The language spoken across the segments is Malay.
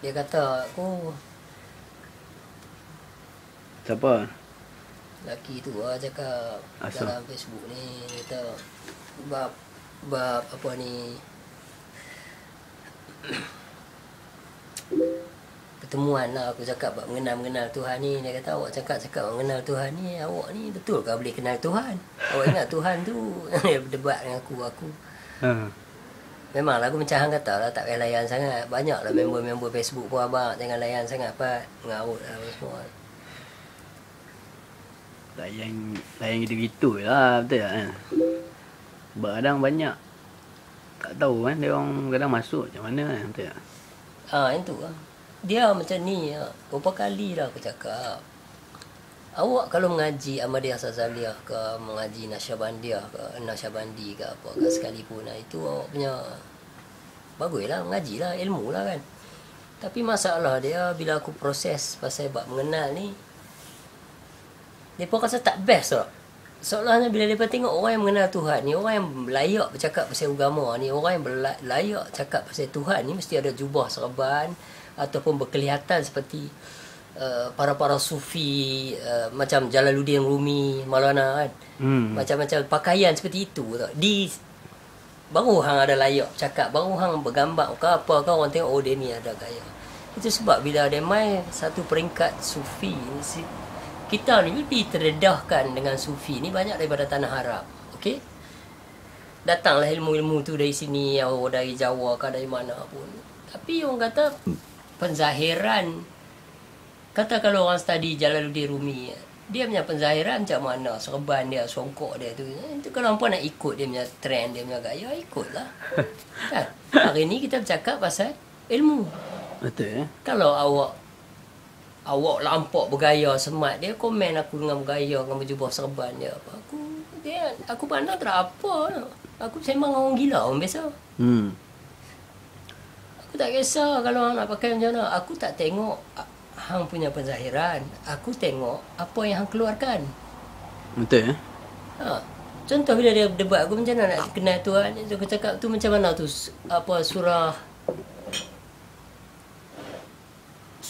Dia kata aku, Siapa? laki tu lah cakap Asal? dalam Facebook ni, kata bab bab apa ni, pertemuan lah. Aku cakap bab mengenal Tuhan ni. Dia kata awak cakap mengenal Tuhan ni, awak ni betul ke boleh kenal Tuhan? Awak ingat Tuhan tu? Dia berdebat dengan aku. Ha. Memanglah aku macam hang kata lah, tak payah layan sangat. Banyak lah member-member Facebook pun abang, jangan layan sangat Pat, mengarut lah semua. Layan gitu-gitu lah, betul tak? Sebab kadang banyak tak tahu kan, dia orang kadang masuk macam mana kan, betul tak? Yang tu lah. Dia macam ni, berapa kali dah aku cakap. Awak kalau mengaji Ahmadiyah Sazaliyah ke, mengaji Nasyabandiyah ke, Nasyabandi ke apa ke sekalipun, itu awak punya baguslah, mengaji lah, ilmu lah kan. Tapi masalah dia, bila aku proses pasal bab mengenal ni, mereka rasa tak best tak. Seolahnya bila mereka tengok orang yang mengenal Tuhan ni, orang yang layak bercakap pasal agama ni, orang yang layak cakap pasal Tuhan ni, mesti ada jubah serban ataupun berkelihatan seperti para-para sufi, macam Jalaluddin Rumi, Maulana kan. Macam-macam pakaian seperti itu tak. Baru hang ada layak cakap, baru hang bergambar ke apa ke, orang tengok oh dia ni ada gaya. Itu sebab bila dia main satu peringkat sufi ni, kita ni diterdedahkan dengan sufi ni banyak daripada tanah Arab. Okey? Datanglah ilmu-ilmu tu dari sini, atau dari Jawa ke dari mana pun. Tapi orang kata penzahiran, kata kalau orang study Jalaluddin Rumi, dia punya penzahiran macam mana, serban dia, songkok dia tu. Itu kalau hampa nak ikut dia punya trend, dia punya gaya, ikutlah. Kan? Hari ni kita bercakap pasal ilmu. Betul. Kalau awak lampak bergaya semat, dia komen aku dengan bergaya, dengan berjubah serban dia apa. Aku pandang tak apa. Aku sembang orang gila, orang biasa. Aku tak kisah kalau nak pakai macam mana. Aku tak tengok hang punya penzahiran. Aku tengok apa yang hang keluarkan. Betul. Contoh bila dia debat aku macam mana nak kenal Tuhan, aku cakap tu macam mana tu, apa surah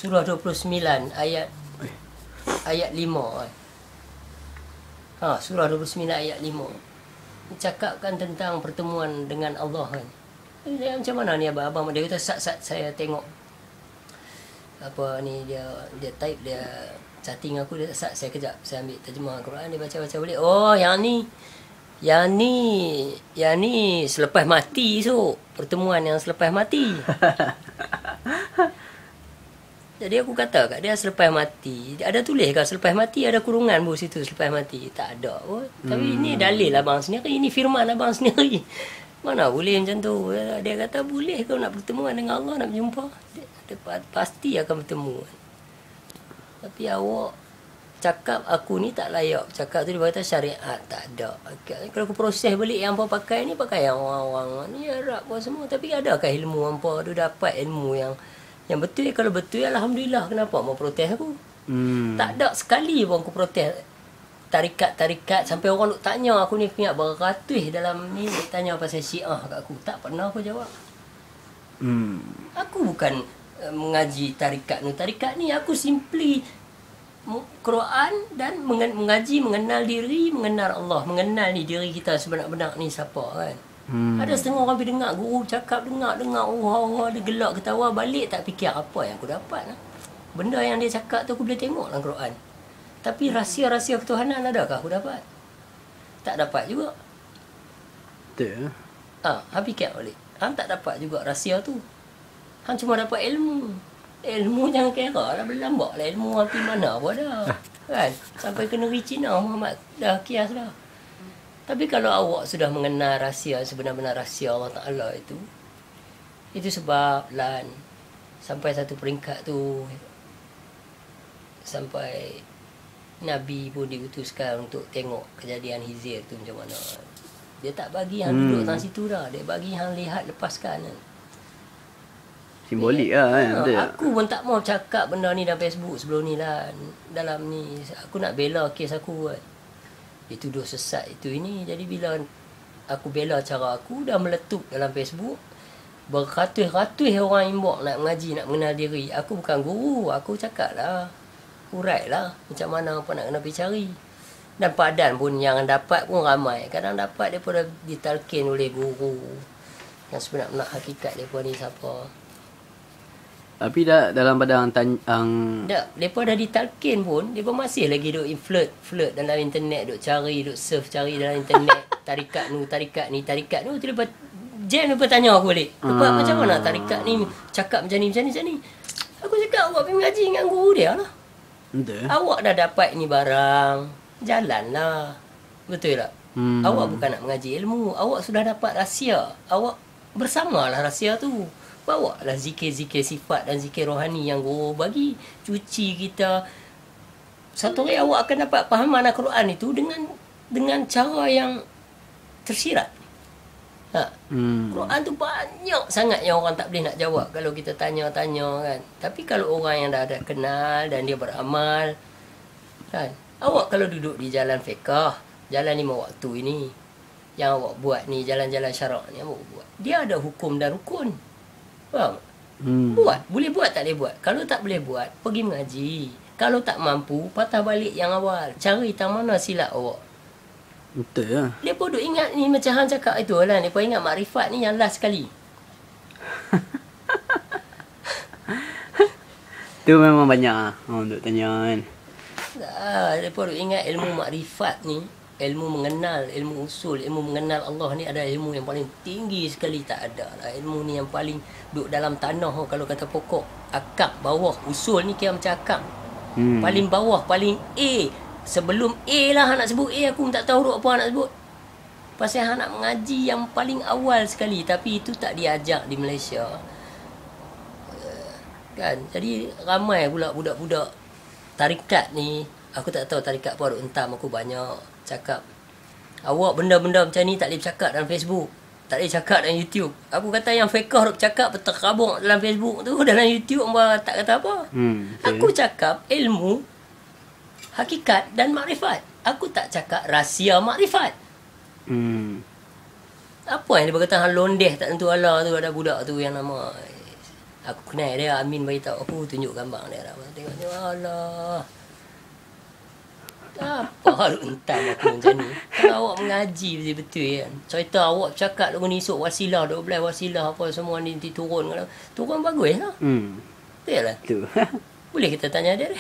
29 ayat 5 surah 29 ayat 5 cakapkan tentang pertemuan dengan Allah kan. Dia macam mana ni abang dia kata sat saya tengok apa ni, dia type, dia chatting aku, dia sat saya kejap, saya ambil terjemah Al-Quran, dia baca balik. Oh yang ni selepas mati esok, pertemuan yang selepas mati. Jadi aku kata kat dia selepas mati. Ada tulis ke selepas mati, ada kurungan pun situ selepas mati? Tak ada pun. Tapi ini dalil abang sendiri, ini firman abang sendiri. Mana boleh macam tu. Dia kata boleh kau nak bertemu dengan Allah, nak berjumpa. Dia pasti akan bertemu. Tapi awak cakap aku ni tak layak. Cakap tu dia kata syariat tak ada. Kalau aku proses balik yang hampa pakai ni, pakai yang orang-orang ni Arab pun semua. Tapi adakah ilmu hampa tu dapat ilmu yang betul? Kalau betul, alhamdulillah. Kenapa mau protes aku? Tak ada sekali pun aku protes tarikat sampai orang nak tanya aku ni punya beratus dalam ni, tanya pasal Syiah kat aku. Tak pernah aku jawab. Aku bukan mengaji tarikat ni. Aku simply Quran dan mengaji, mengenal diri, mengenal Allah, mengenal ni diri kita sebenar-benar ni siapa kan. Ada setengah orang pergi dengar guru cakap, dengar dia gelak ketawa, balik tak fikir apa yang aku dapat. Benda yang dia cakap tu aku boleh tengok dalam Quran. Tapi rahsia-rahsia ketuhanan adakah aku dapat? Tak dapat juga. Betul. Hang fikir balik. Hang tak dapat juga rahsia tu. Hang cuma dapat ilmu. Ilmu jangan kira lah, berlambak lah ilmu hati mana apa dah. Kan? Sampai kena Cina Muhammad dah kias dah. Tapi kalau awak sudah mengenal rahsia, sebenar-benar rahsia Allah Ta'ala itu sebab lan sampai satu peringkat tu, sampai Nabi pun diutuskan untuk tengok kejadian Hizir tu macam mana. Dia tak bagi hang duduk dalam situ dah. Dia bagi hang lihat, lepaskan. Simbolik lah kan. Aku pun tak mau cakap benda ni dalam Facebook sebelum ni lah. Dalam ni aku nak bela kes aku kan. Dituduh sesat itu ini. Jadi bila aku bela cara aku, dah meletup dalam Facebook, Beratus-ratus orang imbok nak mengaji, nak mengenal diri. Aku bukan guru, aku cakap lah, urai lah macam mana apa nak kena pergi cari. Dan padan pun yang dapat pun ramai. Kadang dapat daripada ditalkin oleh guru yang sebenar-benar hakikat mereka ni siapa. Tapi dah dalam padang Tak, mereka dah ditalkin pun, mereka masih lagi duk flirt dalam internet, duk cari, duk surf cari dalam internet. Tarikat ni. Lepas Jen lepas tanya aku balik. Lepas macam mana tarikat ni cakap macam ni. Aku cakap awak pergi mengaji dengan guru dia lah. Betul. Awak dah dapat ni barang, jalanlah. Betul tak? Awak bukan nak mengaji ilmu, awak sudah dapat rahsia. Awak bersamalah rahsia tu. Bawa lah zikir-zikir sifat dan zikir rohani yang guru bagi. Cuci kita. Satu hari awak akan dapat pahaman Al-Quran itu dengan cara yang tersirat. Quran tu banyak sangat yang orang tak boleh nak jawab kalau kita tanya-tanya kan. Tapi kalau orang yang dah ada kenal dan dia beramal kan. Awak kalau duduk di jalan fiqh, jalan 5 waktu ini yang awak buat ni, jalan-jalan syarak ni awak buat. Dia ada hukum dan rukun. Faham? Buat, boleh buat tak boleh buat. Kalau tak boleh buat, pergi mengaji. Kalau tak mampu, patah balik yang awal. Cari tang mana silap awak. Betul lah. Mereka duk ingat ni macam hang cakap itu lah. Mereka ingat makrifat ni yang last sekali. Tu memang banyak lah orang duk tanya kan. Mereka duk ingat ilmu makrifat ni, ilmu mengenal, ilmu usul, ilmu mengenal Allah ni ada ilmu yang paling tinggi sekali. Tak ada lah. Ilmu ni yang paling duk dalam tanah. Kalau kata pokok, akak, bawah, usul ni kira macam akak. Paling bawah, paling A. Sebelum A lah hang nak sebut A, aku tak tahu huruf apa hang nak sebut. Pasal hang nak mengaji yang paling awal sekali. Tapi itu tak diajak di Malaysia. Kan? Jadi ramai pula budak-budak tarikat ni. Aku tak tahu tarikat apa duk entam aku banyak cakap. Awak benda-benda macam ni tak boleh bercakap dalam Facebook. Tak boleh cakap dalam YouTube. Aku kata yang fiqh duk cakap berterabung dalam Facebook tu, dalam YouTube tak kata apa. Aku cakap ilmu hakikat dan makrifat. Aku tak cakap rahsia makrifat. Apa yang dia berkata hang londeh tak tentu Allah tu, ada budak tu yang nama aku kenal dia, Amin beritahu aku, tunjuk gambar dia lah. Tengok Allah. Apa hal entam aku macam ni. Kalau awak mengaji betul-betul kan. Cerita awak cakap lagu ni esok wasilah, 12 wasilah apa semua ni nanti turun. Turun bagus lah. Betul lah. Boleh kita tanya dia.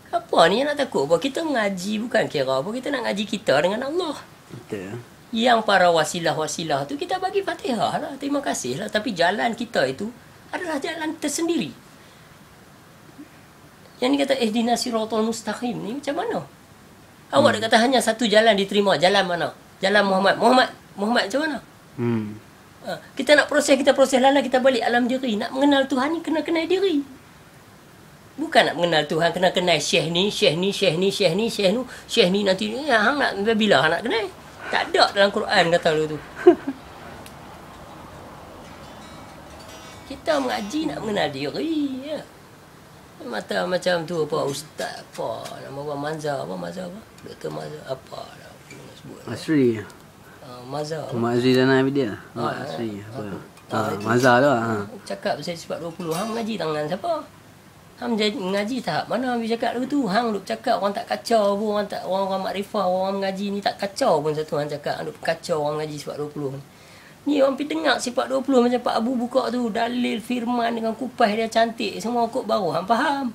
Apa ni yang nak takut apa? Kita mengaji bukan kira apa. Kita nak ngaji kita dengan Allah. Betul. Yang para wasilah-wasilah tu kita bagi Fatihah lah. Terima kasih lah. Tapi jalan kita itu adalah jalan tersendiri. Yang ni kata ihdinas siratal mustaqim ni macam mana? Awak dah kata hanya satu jalan diterima. Jalan mana? Jalan Muhammad. Muhammad macam mana? Kita nak proses, kita proses lala, kita balik alam diri. Nak mengenal Tuhan ni kena kenal diri. Bukan nak mengenal Tuhan kena kenal syekh ni nanti ni. Hang nak bila hang nak kenal? Tak ada dalam Quran kata lu tu. Kita mengaji nak mengenal diri ya. Mata macam tu apa ustaz apa nama apa Mazhar apa Dr. Mazhar apa dah nak sebut Asri. Mazhar Mazhar Dana dia. Asri apa. Mazhar tu cakap pasal sifat 20. Hang mengaji tangan siapa? Hang mengaji tahap mana hang cakap lagu tu? Hang duk cakap orang tak kacau pun, orang makrifah, orang mengaji ni tak kacau pun satu hang cakap. Hang duk kacau orang mengaji sifat 20 ni. Orang pergi dengar sifat 20 macam Pak Abu buka tu, dalil firman dengan kupas dia cantik, semua kod baru hang faham.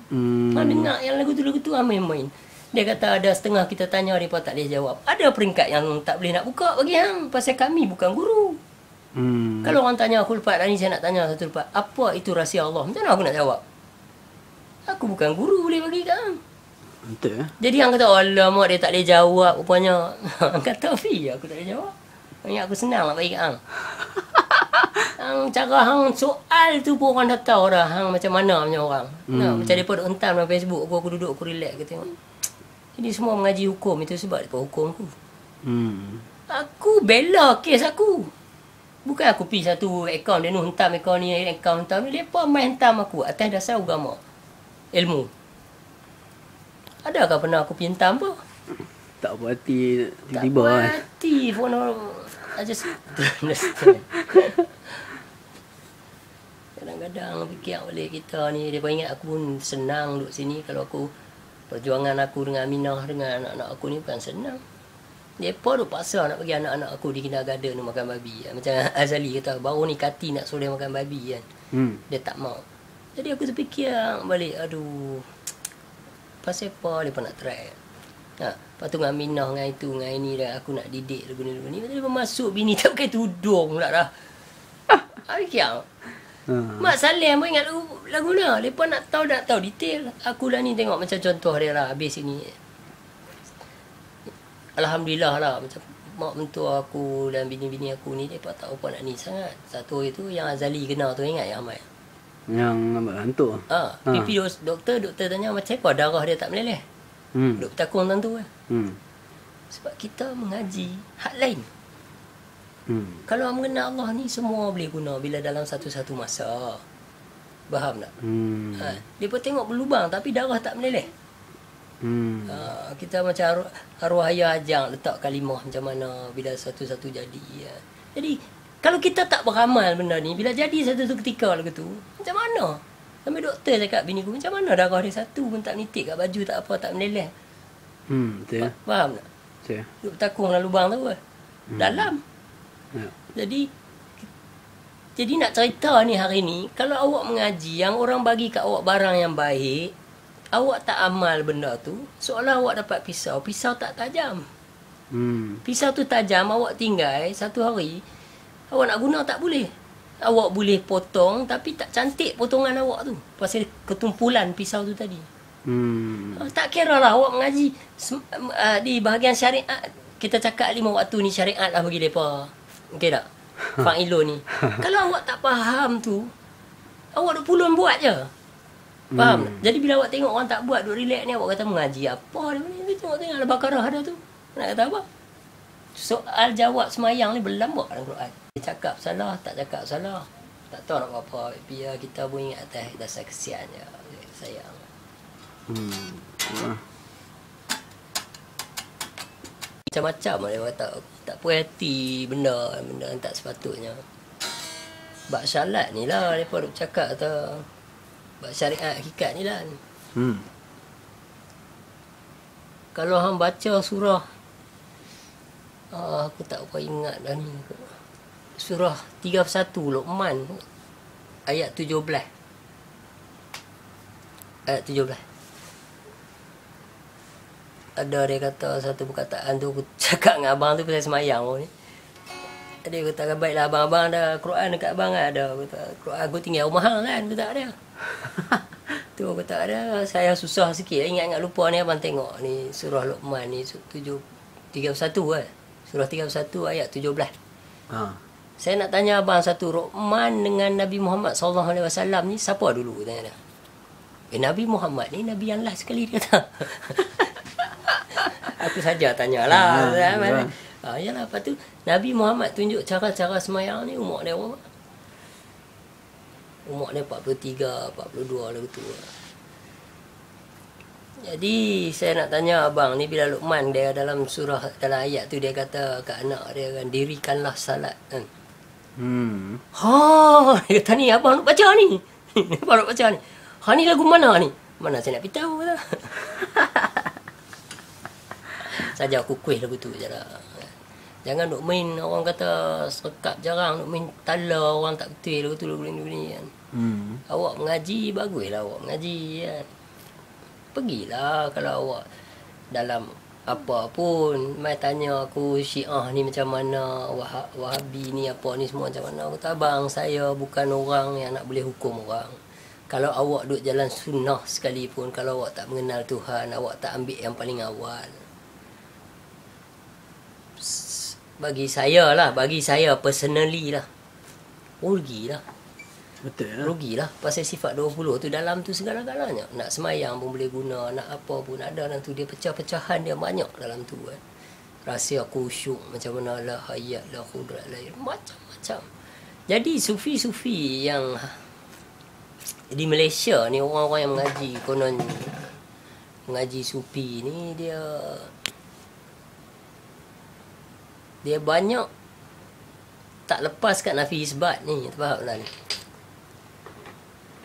Hang dengar yang lagu tu hang main-main. Dia kata ada setengah kita tanya dia pun tak boleh jawab. Ada peringkat yang tak boleh nak buka bagi hang pasal kami bukan guru. Kalau orang tanya aku lepas ni saya nak tanya satu lepas, apa itu rahsia Allah? Macam mana aku nak jawab? Aku bukan guru boleh bagi kat hang. Betul. Jadi hang kata alamak dia tak boleh jawab rupanya. Hang kata aku tak boleh jawab. Banyak aku senang nak bagi kat hang. Cara hang soal tu pun orang dah tahu dah hang macam mana punya orang. Macam depa duk hentam dalam Facebook aku duduk aku relax aku tengok. Ini semua mengaji hukum itu sebab depa hukum aku. Aku bela kes aku. Bukan aku pergi satu akaun dia nu hentam akaun ni akaun hentam ni, depa main hentam aku atas dasar agama. Ilmu. Adakah pernah aku pergi hentam apa? Tak puas hati tiba-tiba kan. Tak puas hati. I just understand. kadang-kadang fikir balik kita ni, dia ingat aku pun senang duduk sini. Kalau aku perjuangan aku dengan Aminah, dengan anak-anak aku ni bukan senang. Mereka duk paksa nak bagi anak-anak aku di kindergarten tu makan babi. Macam Azali kata, baru ni Kati nak suruh dia makan babi kan. Dia tak mau. Jadi aku terfikir balik, aduh, pasal apa mereka nak try. Lepas tu dengan Aminah, dengan itu, dengan ini dah, aku nak didik lagu ni. Dia masuk bini tak pakai tudung pula dah. Fikir. Mak Saleh pun ingat lagu lah. Mereka nak tahu detail. Aku lah ni tengok macam contoh dia lah habis ini. Alhamdulillah lah, macam mak mentua aku dan bini-bini aku ni, mereka tak apa nak ni sangat. Satu itu yang Azali kena tu, ingat ya Ahmad? Yang hantu? Pipi doktor tanya macam apa darah dia tak meleleh. Duk bertakung tentu kan. Sebab kita mengaji hak lain. Kalau mengenal Allah ni semua boleh guna bila dalam satu-satu masa. Faham tak? Dia pun tengok berlubang tapi darah tak meleleh. Kita macam arwah ayah ajang letak kalimah macam mana bila satu-satu jadi. Jadi kalau kita tak beramal benda ni, bila jadi satu-satu ketika lagu tu, macam mana? Sampai doktor cakap bini aku, macam mana darah dia satu pun tak menitik kat baju, tak apa, tak meleleh. Betul. Faham tak? Betul. Duk bertakung dalam lubang tu kan. Dalam. Ya. Jadi nak cerita ni hari ni, kalau awak mengaji, yang orang bagi kat awak barang yang baik, awak tak amal benda tu, seolah awak dapat pisau. Pisau tak tajam. Pisau tu tajam, awak tinggal satu hari, awak nak guna tak boleh. Awak boleh potong, tapi tak cantik potongan awak tu. Pasal ketumpulan pisau tu tadi. Tak kira lah awak mengaji di bahagian syariat. Kita cakap 5 waktu ni syariat lah bagi mereka. Okey tak? Fa'ilo ni. Kalau awak tak faham tu, awak duk pulun buat je. Faham tak? Jadi bila awak tengok orang tak buat, duk relax ni, awak kata mengaji apa dia ni? Tengok Al-Baqarah ada tu. Nak kata apa? Soal jawab semayang ni berlambak dalam Quran. Dia cakap salah, tak cakap salah. Tak tahu nak buat apa. Biar kita pun ingat atas dasar kesian je. Sayang. Macam-macam dia tak puas hati benda yang tak sepatutnya. Bab syarat ni lah mereka duk cakap kata. Bab syariat hakikat ni lah. Kalau hang baca surah, aku tak apa ingat dah ni. Surah 31 Luqman ayat 17. Ayat 17. Ada dia kata satu perkataan tu, aku cakap dengan abang tu pasal semayang ni. Dia kata, baiklah abang-abang ada Quran dekat abang kan? Ada. Aku kata, Quran aku tinggal rumah hang kan? Aku tak ada. Tu aku tak ada. Saya susah sikit. Ingat-ingat lupa ni abang tengok ni surah Luqman ni 31 kan? Surah 31 ayat 17. Saya nak tanya abang satu, Luqman dengan Nabi Muhammad SAW ni siapa dulu? Tanya dia. Nabi Muhammad ni Nabi yang last sekali dia kata. Aku saja tanyalah. Yalah, lepas tu Nabi Muhammad tunjuk cara-cara semayang ni umur dia berapa? Umur dia 43, 42 lah tu. Jadi saya nak tanya abang ni, bila Luqman dia dalam surah, dalam ayat tu dia kata kat anak dia kan, dirikanlah salat kan. Dia kata ni abang nak baca ni. Abang nak baca ni. Ni lagu mana ni? Mana saya nak beritahu kata. Saja aku kuih lagu tu je lah. Jangan duk main, orang kata sekap jarang duk main tala, orang tak betul lagu tu lagu ni kan. Awak mengaji, baguslah awak mengaji kan. Pergilah kalau awak dalam apa pun. Mai tanya aku Syiah ni macam mana, Wahabi ni apa ni semua macam mana. Aku kata abang, saya bukan orang yang nak boleh hukum orang. Kalau awak duk jalan sunnah sekalipun, kalau awak tak mengenal Tuhan, awak tak ambil yang paling awal. Bagi saya personally lah, rugilah. Betul lah. Rugilah. Pasal sifat 20 tu dalam tu segala-galanya. Nak semayang pun boleh guna, nak apa pun ada dalam tu. Dia pecah-pecahan dia banyak dalam tu kan. Rahsia khusyuk macam mana, la hayat, la khudrat, la macam-macam. Jadi sufi-sufi yang di Malaysia ni, orang-orang yang mengaji, konon mengaji sufi ni, dia banyak tak lepas kat nafi isbat ni. Faham tak ni?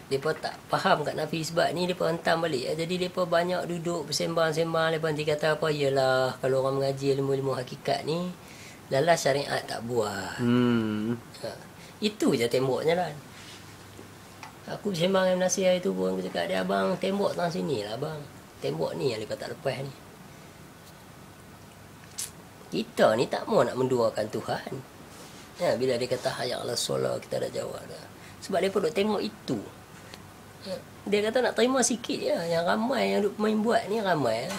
Mereka tak faham kat Nafi isbat ni, mereka hentam balik. Jadi mereka banyak duduk bersembang-sembang. Mereka nanti kata apa, yalah kalau orang mengaji ilmu-ilmu hakikat ni, lalas syariat tak buat. Itu je temboknya lah. Aku bersembang dengan nasihat itu pun, aku cakap dia, abang tembok tang sini lah abang. Tembok ni yang mereka tak lepas ni. Kita ni tak mau nak menduakan Tuhan. Ya, bila dia kata hayya ala solat, kita dah jawab dah. Sebab dia duk tengok itu. Dia kata nak terima sikit je. Yang ramai yang duk main buat ni ramai.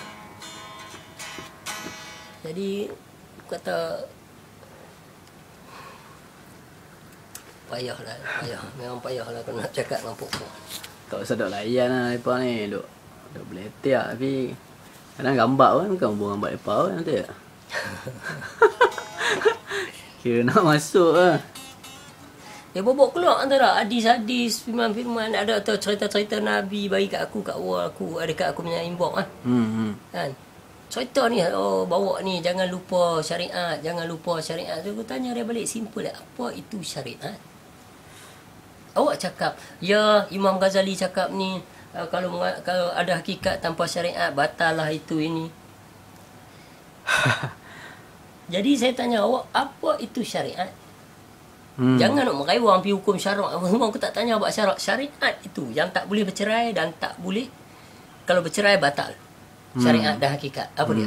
Jadi kata payahlah, payah. Memang payahlah kalau nak cakap dengan pokok. Tak usah duk layan lah mereka ni. Duk beletak tapi kadang gambar pun bukan hubung gambar mereka pun nanti. Kira nak masuk lah. Dia bawa keluar antara hadis-hadis, firman-firman, ada atau cerita-cerita Nabi bagi kat aku, kat awal aku, ada kat aku punya inbox kan. Kan? Cerita ni, oh bawa ni, jangan lupa syariat, jangan lupa syariat. So, aku tanya dia balik, simple lah, apa itu syariat? Awak cakap, ya Imam Ghazali cakap ni, kalau ada hakikat tanpa syariat, batal lah itu ini. Jadi saya tanya awak, apa itu syariat? Jangan nak merewang pergi hukum syarak. Semua aku tak tanya buat syarak. Syariat itu yang tak boleh bercerai dan tak boleh, kalau bercerai batal. Syariat dan hakikat. Apa dia?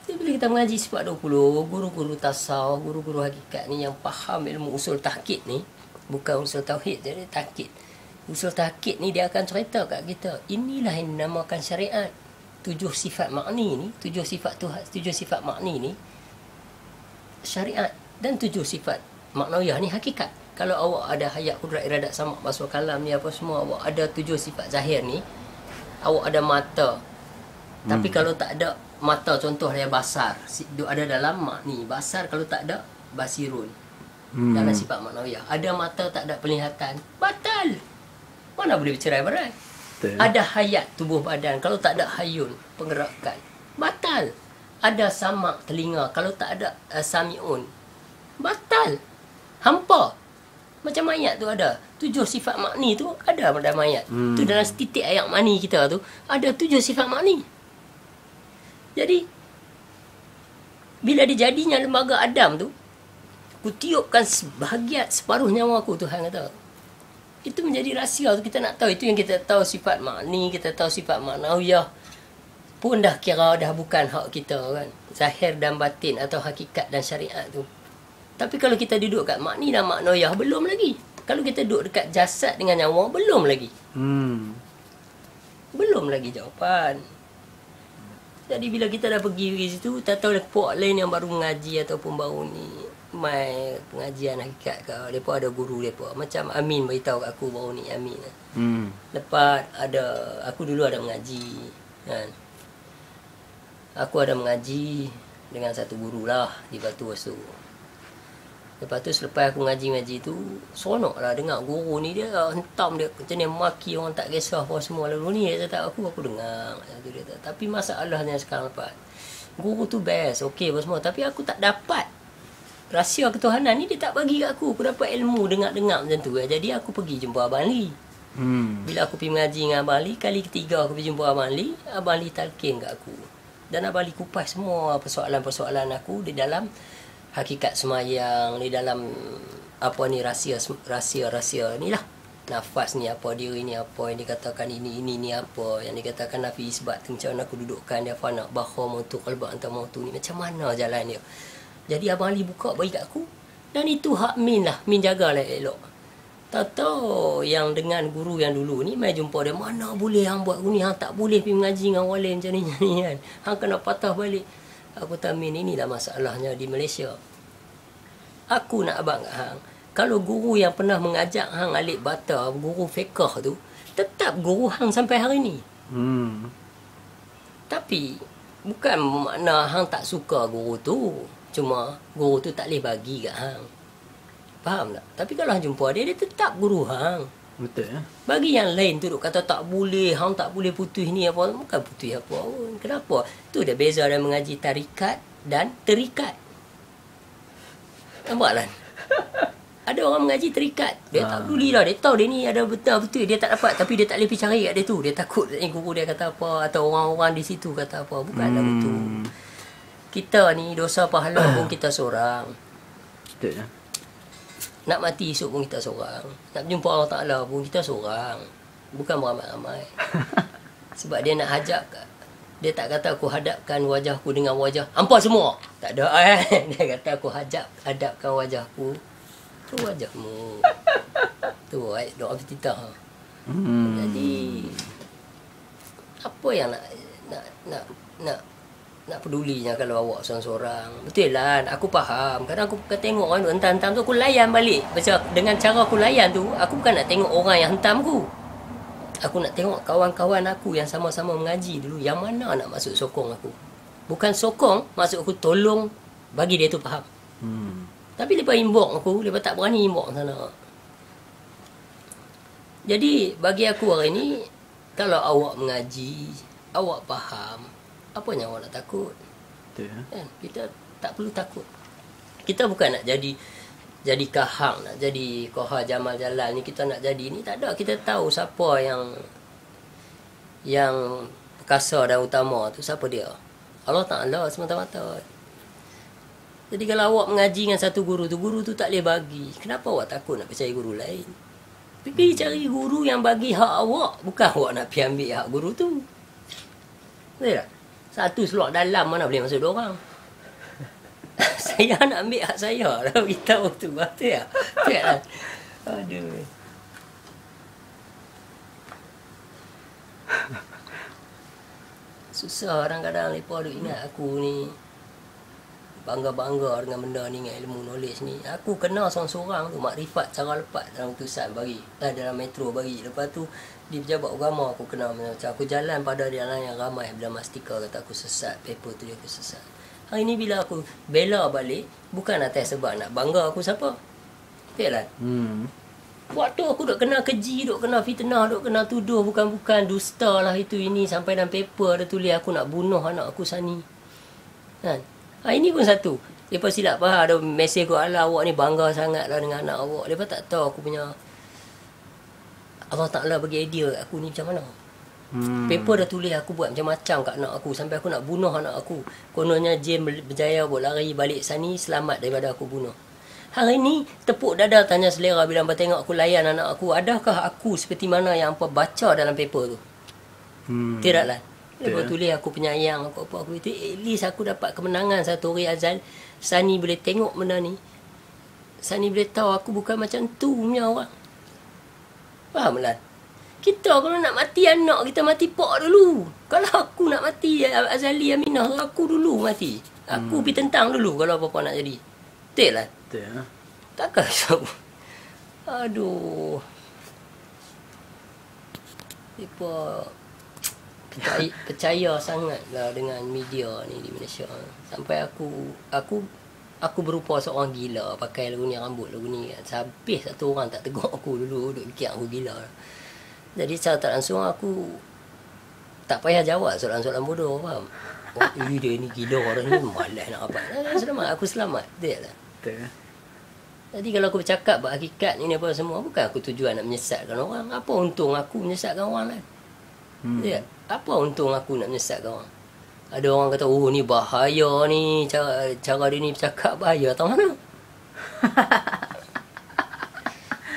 Jadi bila kita mengaji sifat 20, guru-guru tasawuf, guru-guru hakikat ni yang faham ilmu usul tahqiq ni, bukan usul tauhid, jadi tahqiq. Usul tahqiq ni dia akan cerita kat kita, inilah yang dinamakan syariat. 7 sifat makni ni, 7 sifat Tuhan, 7 sifat makni ni syariat. Dan 7 sifat maknawiyah ni hakikat. Kalau awak ada hayat kudrat iradat samak basuh kalam ni apa semua, awak ada 7 sifat zahir ni, awak ada mata. Tapi kalau tak ada mata, contoh dia basar, ada dalam makni. Basar kalau tak ada, basirun. Dalam sifat maknawiyah. Ada mata tak ada penglihatan, batal. Mana boleh bercerai berai? Ada hayat tubuh badan, kalau tak ada hayun, penggerakan, batal. Ada samak telinga, kalau tak ada samiun, batal. Hampa. Macam mayat tu ada 7 sifat makni tu ada pada mayat. Tu dalam setitik air mani kita tu ada 7 sifat makni. Jadi bila dijadinya lembaga Adam tu, aku tiupkan sebahagian separuh nyawa aku, Tuhan kata. Itu menjadi rahsia tu, kita nak tahu. Itu yang kita tahu sifat makni, kita tahu sifat maknawiyah pun dah kira dah bukan hak kita kan. Zahir dan batin atau hakikat dan syariat tu. Tapi kalau kita duduk kat makni dan maknawiyah, belum lagi. Kalau kita duduk dekat jasad dengan nyawa, belum lagi. Belum lagi jawapan. Jadi bila kita dah pergi ke situ, tak tahu puak lain yang baru mengaji ataupun baru ni mai pengajian hakikat ke, depa ada guru depa. Macam Amin beritahu kat aku baru ni, Amin. Lepas ada, aku dulu ada mengaji kan. Aku ada mengaji dengan satu guru lah di Batu Wasu. Lepas tu selepas aku ngaji-ngaji tu, seronok lah dengar guru ni, dia hentam dia macam ni, maki orang tak kisah apa semua. Lalu ni dia kata aku dengar. Dia kata, tapi masalahnya sekarang lepas, guru tu best, okey apa semua, tapi aku tak dapat rahsia ketuhanan ni, dia tak bagi kat aku. Aku dapat ilmu dengar-dengar macam tu. Jadi aku pergi jumpa Abang Ali. Bila aku pergi mengaji dengan Abang Ali, kali ketiga aku pergi jumpa Abang Ali talqin kat aku. Dan Abang Ali kupas semua persoalan-persoalan aku di dalam hakikat semayang, di dalam apa ni, rahsia ni lah. Nafas ni apa, diri ni apa, yang dikatakan ini ni apa, yang dikatakan Nafi isbat tu macam mana aku dudukkan dia fana bahawa mautu qalba anta mautu ni, macam mana jalan dia. Jadi Abang Ali buka bagi kat aku, dan itu hak Min lah, Min jagalah elok. Tahu yang dengan guru yang dulu ni, mai jumpa dia, mana boleh hang buat gini, hang tak boleh pergi mengaji dengan orang lain macam ni kan. Hang kena patah balik. Aku tak, Min, inilah masalahnya di Malaysia. Aku nak abang kat hang, kalau guru yang pernah mengajak hang alik bata, guru fiqh tu, tetap guru hang sampai hari ni. Tapi bukan makna hang tak suka guru tu, cuma guru tu tak boleh bagi kat hang. Faham tak? Tapi kalau hang jumpa dia, dia tetap guru hang. Betul ya. Bagi yang lain tu duk kata tak boleh, hang tak boleh putus ni apa, bukan putus apa pun. Kenapa? Tu dia beza dia mengaji tarikat dan terikat. Nampak lah? Ada orang mengaji terikat. Dia tak peduli lah. Dia tahu dia ni ada betul-betul. Dia tak dapat. Tapi dia tak boleh pergi cari kat dia tu. Dia takut guru dia kata apa. Atau orang-orang di situ kata apa. Bukanlah betul. Kita ni dosa pahala pun kita seorang. Betul lah. Nak mati esok pun kita seorang. Nak berjumpa Allah Ta'ala pun kita seorang. Bukan beramai-ramai. Sebab dia nak hajab. Dia tak kata aku hadapkan wajahku dengan wajah hampa semua. Tak ada Dia kata aku hadapkan wajahku. Tu wajahmu. Tu ayat doa iftitah. Jadi apa yang nak pedulinya kalau awak seorang-seorang. Betul lah, aku faham. Kadang aku tengok orang hentam-hentam tu, aku layan balik. Macam dengan cara aku layan tu, aku bukan nak tengok orang yang hentam aku. Aku nak tengok kawan-kawan aku yang sama-sama mengaji dulu, yang mana nak masuk sokong aku. Bukan sokong, maksud aku tolong bagi dia tu faham. Tapi mereka imbok aku, mereka tak berani imbok sana. Jadi bagi aku hari ni, kalau awak mengaji, awak faham, apa yang awak nak takut? Betul lah. Kan? Kita tak perlu takut. Kita bukan nak jadi kahang, nak jadi Koha Jamal Jalal ni, kita nak jadi ni. Tak ada, kita tahu siapa yang perkasa dan utama tu, siapa dia. Allah Ta'ala semata-mata. Jadi kalau awak mengaji dengan satu guru tu tak boleh bagi. Kenapa awak takut nak percaya guru lain? Pergi cari guru yang bagi hak awak. Bukan awak nak pergi ambil hak guru tu. Betul tak? Satu selok dalam mana boleh masuk diorang. Saya nak ambil hak saya lah. Beritahu tu. Betul tak? Betul tak? Aduh. Susah orang kadang mereka duk ingat aku ni bangga-bangga dengan benda ni, dengan ilmu knowledge ni. Aku kenal seorang-seorang tu makrifat cara lepas dalam utusan bagi, dalam metro bagi. Lepas tu di pejabat agama aku kenal macam aku jalan pada dia yang ramai bila mastika kata aku sesat, paper tu dia aku sesat. Hari ni bila aku bela balik, bukan atas sebab nak bangga aku siapa. Betul kan? Waktu aku duk kena keji, duk kena fitnah, duk kena tuduh bukan-bukan, dusta lah itu ini, sampai dalam paper ada tulis aku nak bunuh anak aku Sani. Kan? Ini pun satu. Lepas silap faham, ada mesej aku, alah awak ni bangga sangat lah dengan anak awak. Lepas tak tahu aku punya Allah Ta'ala bagi idea aku ni macam mana. Paper dah tulis aku buat macam-macam kat anak aku, sampai aku nak bunuh anak aku. Kononnya Jim berjaya buat lari balik Sani, selamat daripada aku bunuh. Hari ni tepuk dada tanya selera bila hampa tengok aku layan anak aku. Adakah aku seperti mana yang hampa baca dalam paper tu? Tidak lah. Lepas tulis aku penyayang aku itu, at least aku dapat kemenangan satu hari azal. Sani boleh tengok benda ni. Sani boleh tahu aku bukan macam tu punya orang. Faham lah? Kita kalau nak mati anak kita mati pak dulu. Kalau aku nak mati Azali Aminah, aku dulu mati. Aku pergi tentang dulu kalau apa-apa nak jadi. Betul lah? Betul lah. Takkan so. Aduh. Mereka percaya sangatlah dengan media ni di Malaysia. Sampai aku berupa seorang gila pakai lagu ni, rambut lagu ni kan. Habis satu orang tak tegur aku dulu, duk fikir aku gila. Jadi secara tak langsung aku tak payah jawab soalan-soalan bodoh, faham? Oh, dia ni gila orang ni, malas nak apa. Selamat, aku selamat. Betul lah. Betul. Jadi kalau aku bercakap hakikat ni apa semua, bukan aku tujuan nak menyesatkan orang. Apa untung aku menyesatkan orang kan? Betul tak? Apa untung aku nak menyesatkan orang? Ada orang kata, oh ni bahaya ni, cara dia ni bercakap bahaya. Tahu mana?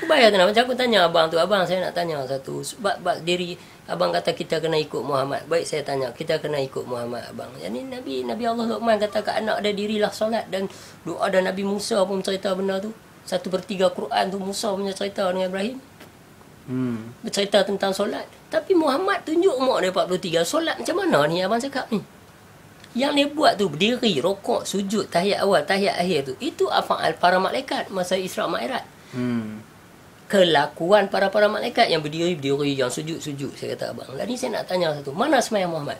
Bahaya tu nak. Macam aku tanya abang tu, abang saya nak tanya satu. Sebab diri abang kata kita kena ikut Muhammad. Baik saya tanya, kita kena ikut Muhammad abang. Jadi Nabi Allah Luqman kata kat anak dia, dirilah solat. Dan doa dan Nabi Musa pun cerita benda tu. 1/3 Quran tu Musa punya cerita dengan Ibrahim. Bercerita tentang solat. Tapi Muhammad tunjuk umur dia 43. Solat macam mana ni abang cakap ni? Yang dia buat tu berdiri, rokok, sujud, tahiyat awal, tahiyat akhir tu. Itu afaal para malaikat masa Isra' Mi'raj. Kelakuan para malaikat yang berdiri, yang sujud. Saya kata abang. Jadi saya nak tanya satu. Mana semayang Muhammad?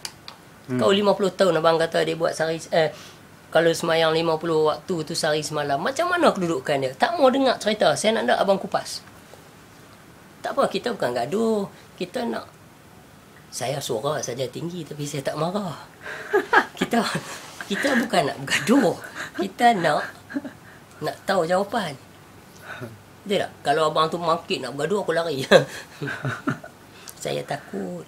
Kau 50 tahun abang kata dia buat sehari. Kalau semayang 50 waktu tu sehari semalam. Macam mana kedudukan dia? Tak mau dengar cerita. Saya nak abang kupas. Tak apa, kita bukan gaduh. Kita nak, saya suara saja tinggi tapi saya tak marah. Kita bukan nak bergaduh. Kita nak tahu jawapan. Betul tak? Kalau abang tu mangkit nak bergaduh, aku lari. Saya takut.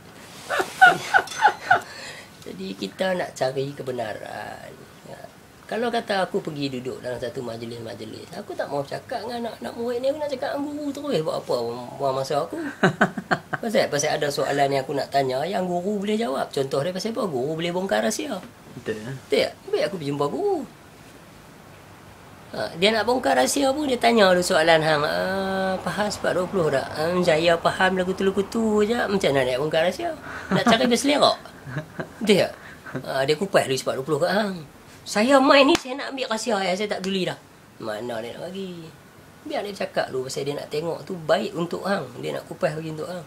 Jadi kita nak cari kebenaran. Ya. Kalau kata aku pergi duduk dalam satu majlis-majlis, aku tak mau cakap dengan anak murid ni, aku nak cakap dengan guru terus. Buat apa buang masa aku? Pasal ada soalan yang aku nak tanya yang guru boleh jawab. Contoh dia pasal apa? Guru boleh bongkar rahsia. Betul. Betul tak? Baik aku pergi jumpa guru. Dia nak bongkar rahsia pun dia tanya dulu soalan hang. Faham 420 tak? Saya faham lagu tu je. Macam mana nak bongkar rahsia? Nak cari berselerak? Betul tak? Dia kupas dulu 420 kat hang. Saya main ni saya nak ambil rahsia saya tak peduli dah. Mana dia nak bagi? Biar dia cakap dulu pasal dia nak tengok tu baik untuk hang. Dia nak kupas bagi untuk hang.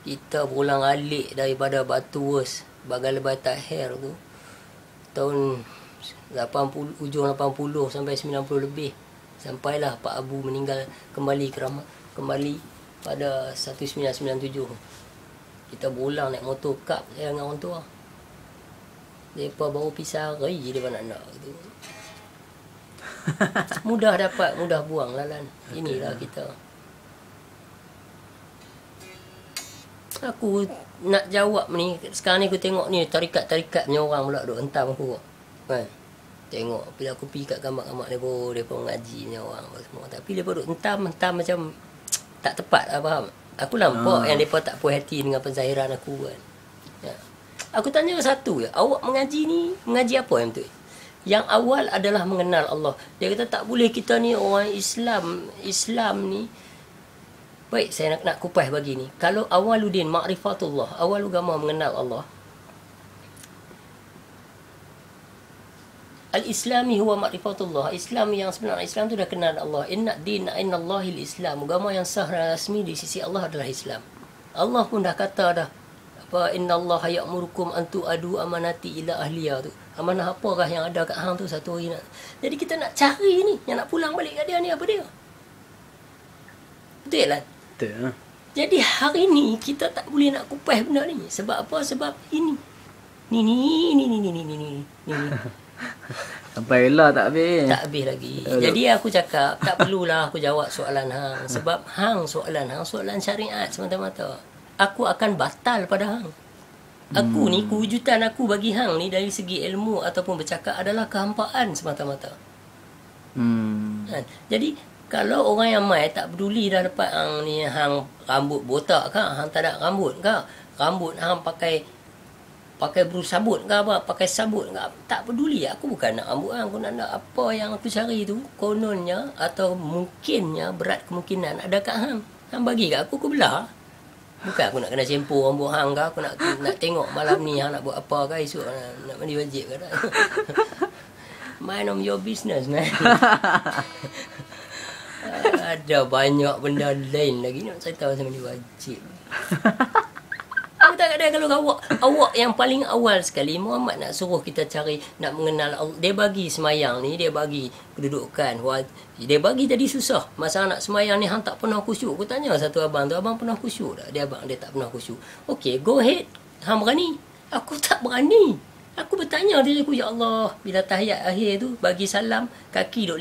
Kita berulang alik daripada Batu Wes Bagal Lebat Taher tu tahun 80, ujung 80 sampai 90 lebih, sampailah Pak Abu meninggal kembali pada 1997. Kita berulang naik motor kap saya dengan orang tua. Depa baru pisah hari je depa nak gitu. Mudah dapat, mudah buang lalan. Inilah kita. Aku nak jawab ni, sekarang ni aku tengok ni tarikat-tarikat punya orang pula duk hentam aku. Kan? Tengok bila aku pergi kat gamak-gamak depa mengaji punya orang semua. Tapi depa duk hentam macam tak tepat lah, faham? Aku nampak yang depa tak puas hati dengan penzahiran aku kan. Ya. Aku tanya satu je, awak mengaji ni mengaji apa yang betul? Yang awal adalah mengenal Allah. Dia kata tak boleh kita ni orang Islam ni. Baik, saya nak kupas bagi ni. Kalau awaluddin ma'rifatullah, awal agama mengenal Allah. Al-Islami huwa ma'rifatullah. Islam yang sebenarnya Islam tu dah kenal Allah. Inna Allahil Islam. Agama yang sah dan rasmi di sisi Allah adalah Islam. Allah pun dah kata dah. Apa inna Allah ya'murukum an tu'adu amanati ila ahliya tu. Amanah apakah yang ada kat hang tu satu hari nak. Jadi kita nak cari ni, yang nak pulang balik kat dia ni apa dia? Betul lah. Betul. Jadi hari ni kita tak boleh nak kupas benda ni. Sebab apa? Sebab ini. Ni. Sampai rela tak habis. Tak habis lagi. Jadi aku cakap tak perlulah aku jawab soalan hang. Sebab soalan syariat semata-mata. Aku akan batal pada hang. Aku ni, kewujudan aku bagi hang ni dari segi ilmu ataupun bercakap adalah kehampaan semata-mata. Jadi kalau orang yang mai tak peduli dah dapat hang ni, hang rambut botak ke, hang tak ada rambut ke, rambut hang pakai berusabut ke apa, pakai sabut ke, tak peduli. Aku bukan nak rambut hang, aku nak apa yang aku cari tu kononnya atau mungkinnya, berat kemungkinan ada kat hang. Hang bagi kat aku belah. Bukan aku nak kena sempo rambut hang ke, aku nak tengok malam ni hang nak buat apa ke, esok nak mandi wajib ke tak. Mind on your business, man. Ada banyak benda lain lagi nak cerita pasal mandi wajib. Aku tak ada. Kalau awak yang paling awal sekali Muhammad nak suruh kita cari nak mengenal Allah. Dia bagi semayang ni, dia bagi kedudukan, dia bagi jadi susah. Masa nak semayang ni hang tak pernah khusyuk. Aku tanya satu abang tu, abang pernah khusyuk tak? Dia tak pernah khusyuk. Okey, go ahead. Hang berani? Aku tak berani. Aku bertanya dia aku, ya Allah, bila tahiyat akhir tu bagi salam, kaki duk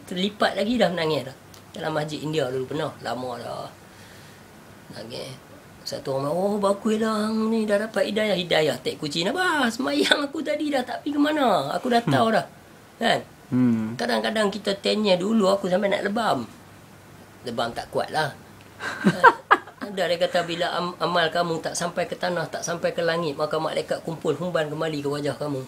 terlipat lagi dah menangis dah. Dalam masjid India dulu pernah, lama dah. Nangis. Satu orang, bagus dah ni dah dapat hidayah. Tak kunci apa? Semayang aku tadi dah tak pergi ke mana. Aku dah tahu dah. Kan? Kadang-kadang kita tanya dulu aku sampai nak lebam. Lebam tak kuat lah. Ada dia kata bila amal kamu tak sampai ke tanah, tak sampai ke langit, maka malaikat kumpul humban kembali ke wajah kamu.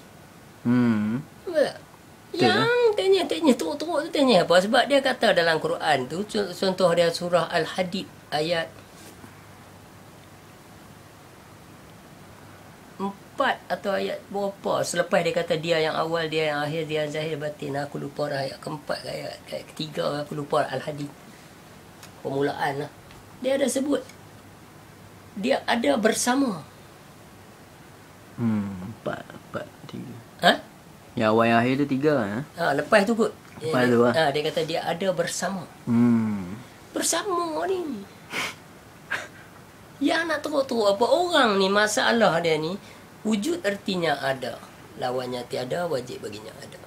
Yang tanya teruk-teruk tu tanya apa? Sebab dia kata dalam Quran tu, contoh dia surah Al-Hadid ayat 4 atau ayat berapa, selepas dia kata dia yang awal, dia yang akhir, dia yang zahir batin. Aku lupa dah ayat keempat ke ayat ketiga, aku lupa Al-Hadid permulaan lah. Dia ada sebut dia ada bersama. 4 3. Ha? Yang awal yang akhir tu 3 Lepas tu kot. Lepas tu lah. Dia kata dia ada bersama. Bersama ni. Yang nak teruk-teruk apa orang ni, masalah dia ni, wujud artinya ada, lawannya tiada, wajib baginya ada.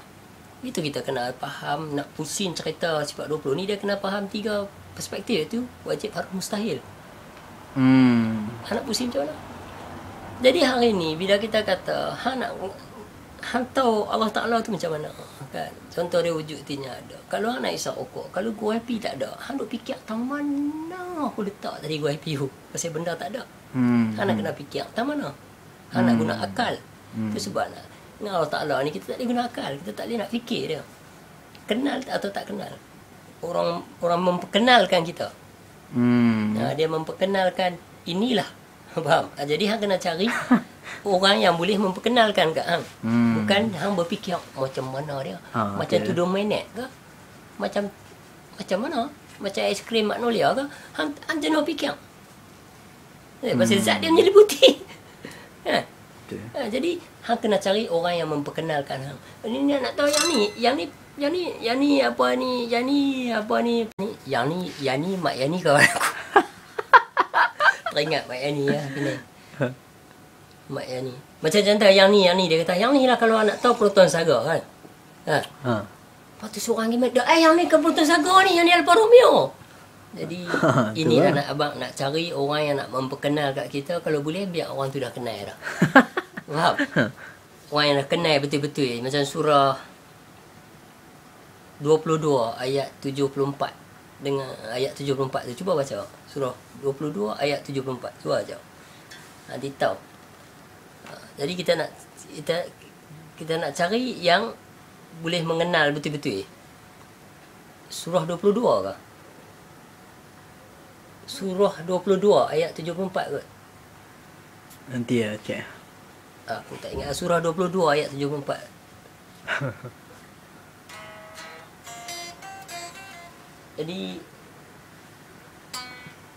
Itu kita kena faham, nak pusing cerita sifat 20 ni dia kena faham 3 perspektif tu, wajib harus mustahil. Nak pusing macam mana? Jadi hari ni bila kita kata hang tahu Allah Ta'ala tu macam mana kan? Contoh dia wujud tinya ada. Kalau hang nak isap okok, kalau gua happy tak ada, hang duk fikir tang mana aku letak tadi gua happy tu. Pasal benda tak ada. Hang nak kena fikir tang mana? Hang nak guna akal. Itu sebab dengan Allah Ta'ala ni kita tak boleh guna akal. Kita tak boleh nak fikir dia. Kenal atau tak kenal. Orang memperkenalkan kita. Dia memperkenalkan inilah. Faham? Jadi hang kena cari orang yang boleh memperkenalkan kat hang. Bukan hang berfikir macam mana dia. Macam tudung menet ke? Macam mana? Macam aiskrim Magnolia ke? Hang jenuh fikir. Pasal zat dia menyeliputi. Jadi hang kena cari orang yang memperkenalkan hang. Ini nak tahu yang ni apa ni? Yang ni Mak Yani kawan aku. Teringat Mak Yani ya, bila Mak Yani. Macam contoh yang ni dia kata, yang ni lah kalau nak tahu Proton Saga kan. Lepas tu seorang gimana, yang ni ke Proton Saga ni, yang ni Alfa Romeo. Jadi inilah nak abang nak cari orang yang nak memperkenal kat kita. Kalau boleh biar orang tu dah kenal dah. Faham? Orang yang dah kenal betul-betul. Macam surah 22 ayat 74 dengan ayat 74 tu. Cuba baca. Surah 22 ayat 74. Cuba baca. Nanti tahu. Jadi kita nak cari yang boleh mengenal betul-betul. Surah 22 ke? Surah 22 ayat 74 kot. Nanti ya cek. Aku tak ingat. Surah 22 ayat 74.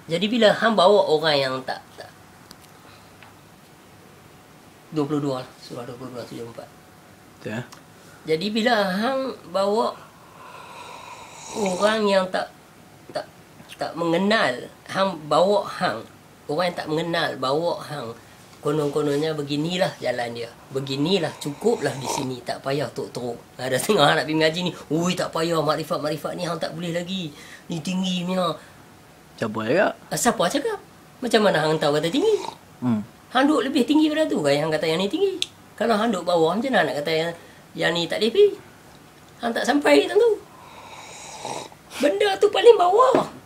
Jadi bila hang bawa orang yang tak 22 lah. Surah 22 74. Ya. Jadi bila hang bawa orang yang tak mengenal, orang yang tak mengenal bawa hang, konon-kononnya beginilah jalan dia, beginilah cukuplah di sini, tak payah teruk. Ada tengah hang nak pergi mengaji ni, ui tak payah, makrifat ni hang tak boleh lagi, ni tinggi punya. Siapa cakap? Siapa cakap? Macam mana hang tahu kata tinggi? Hang duk lebih tinggi pada tu kan hang kata yang ni tinggi. Kalau hang duk bawah macam mana nak kata yang ni tak lepi? Hang tak sampai tentu. Benda tu paling bawah.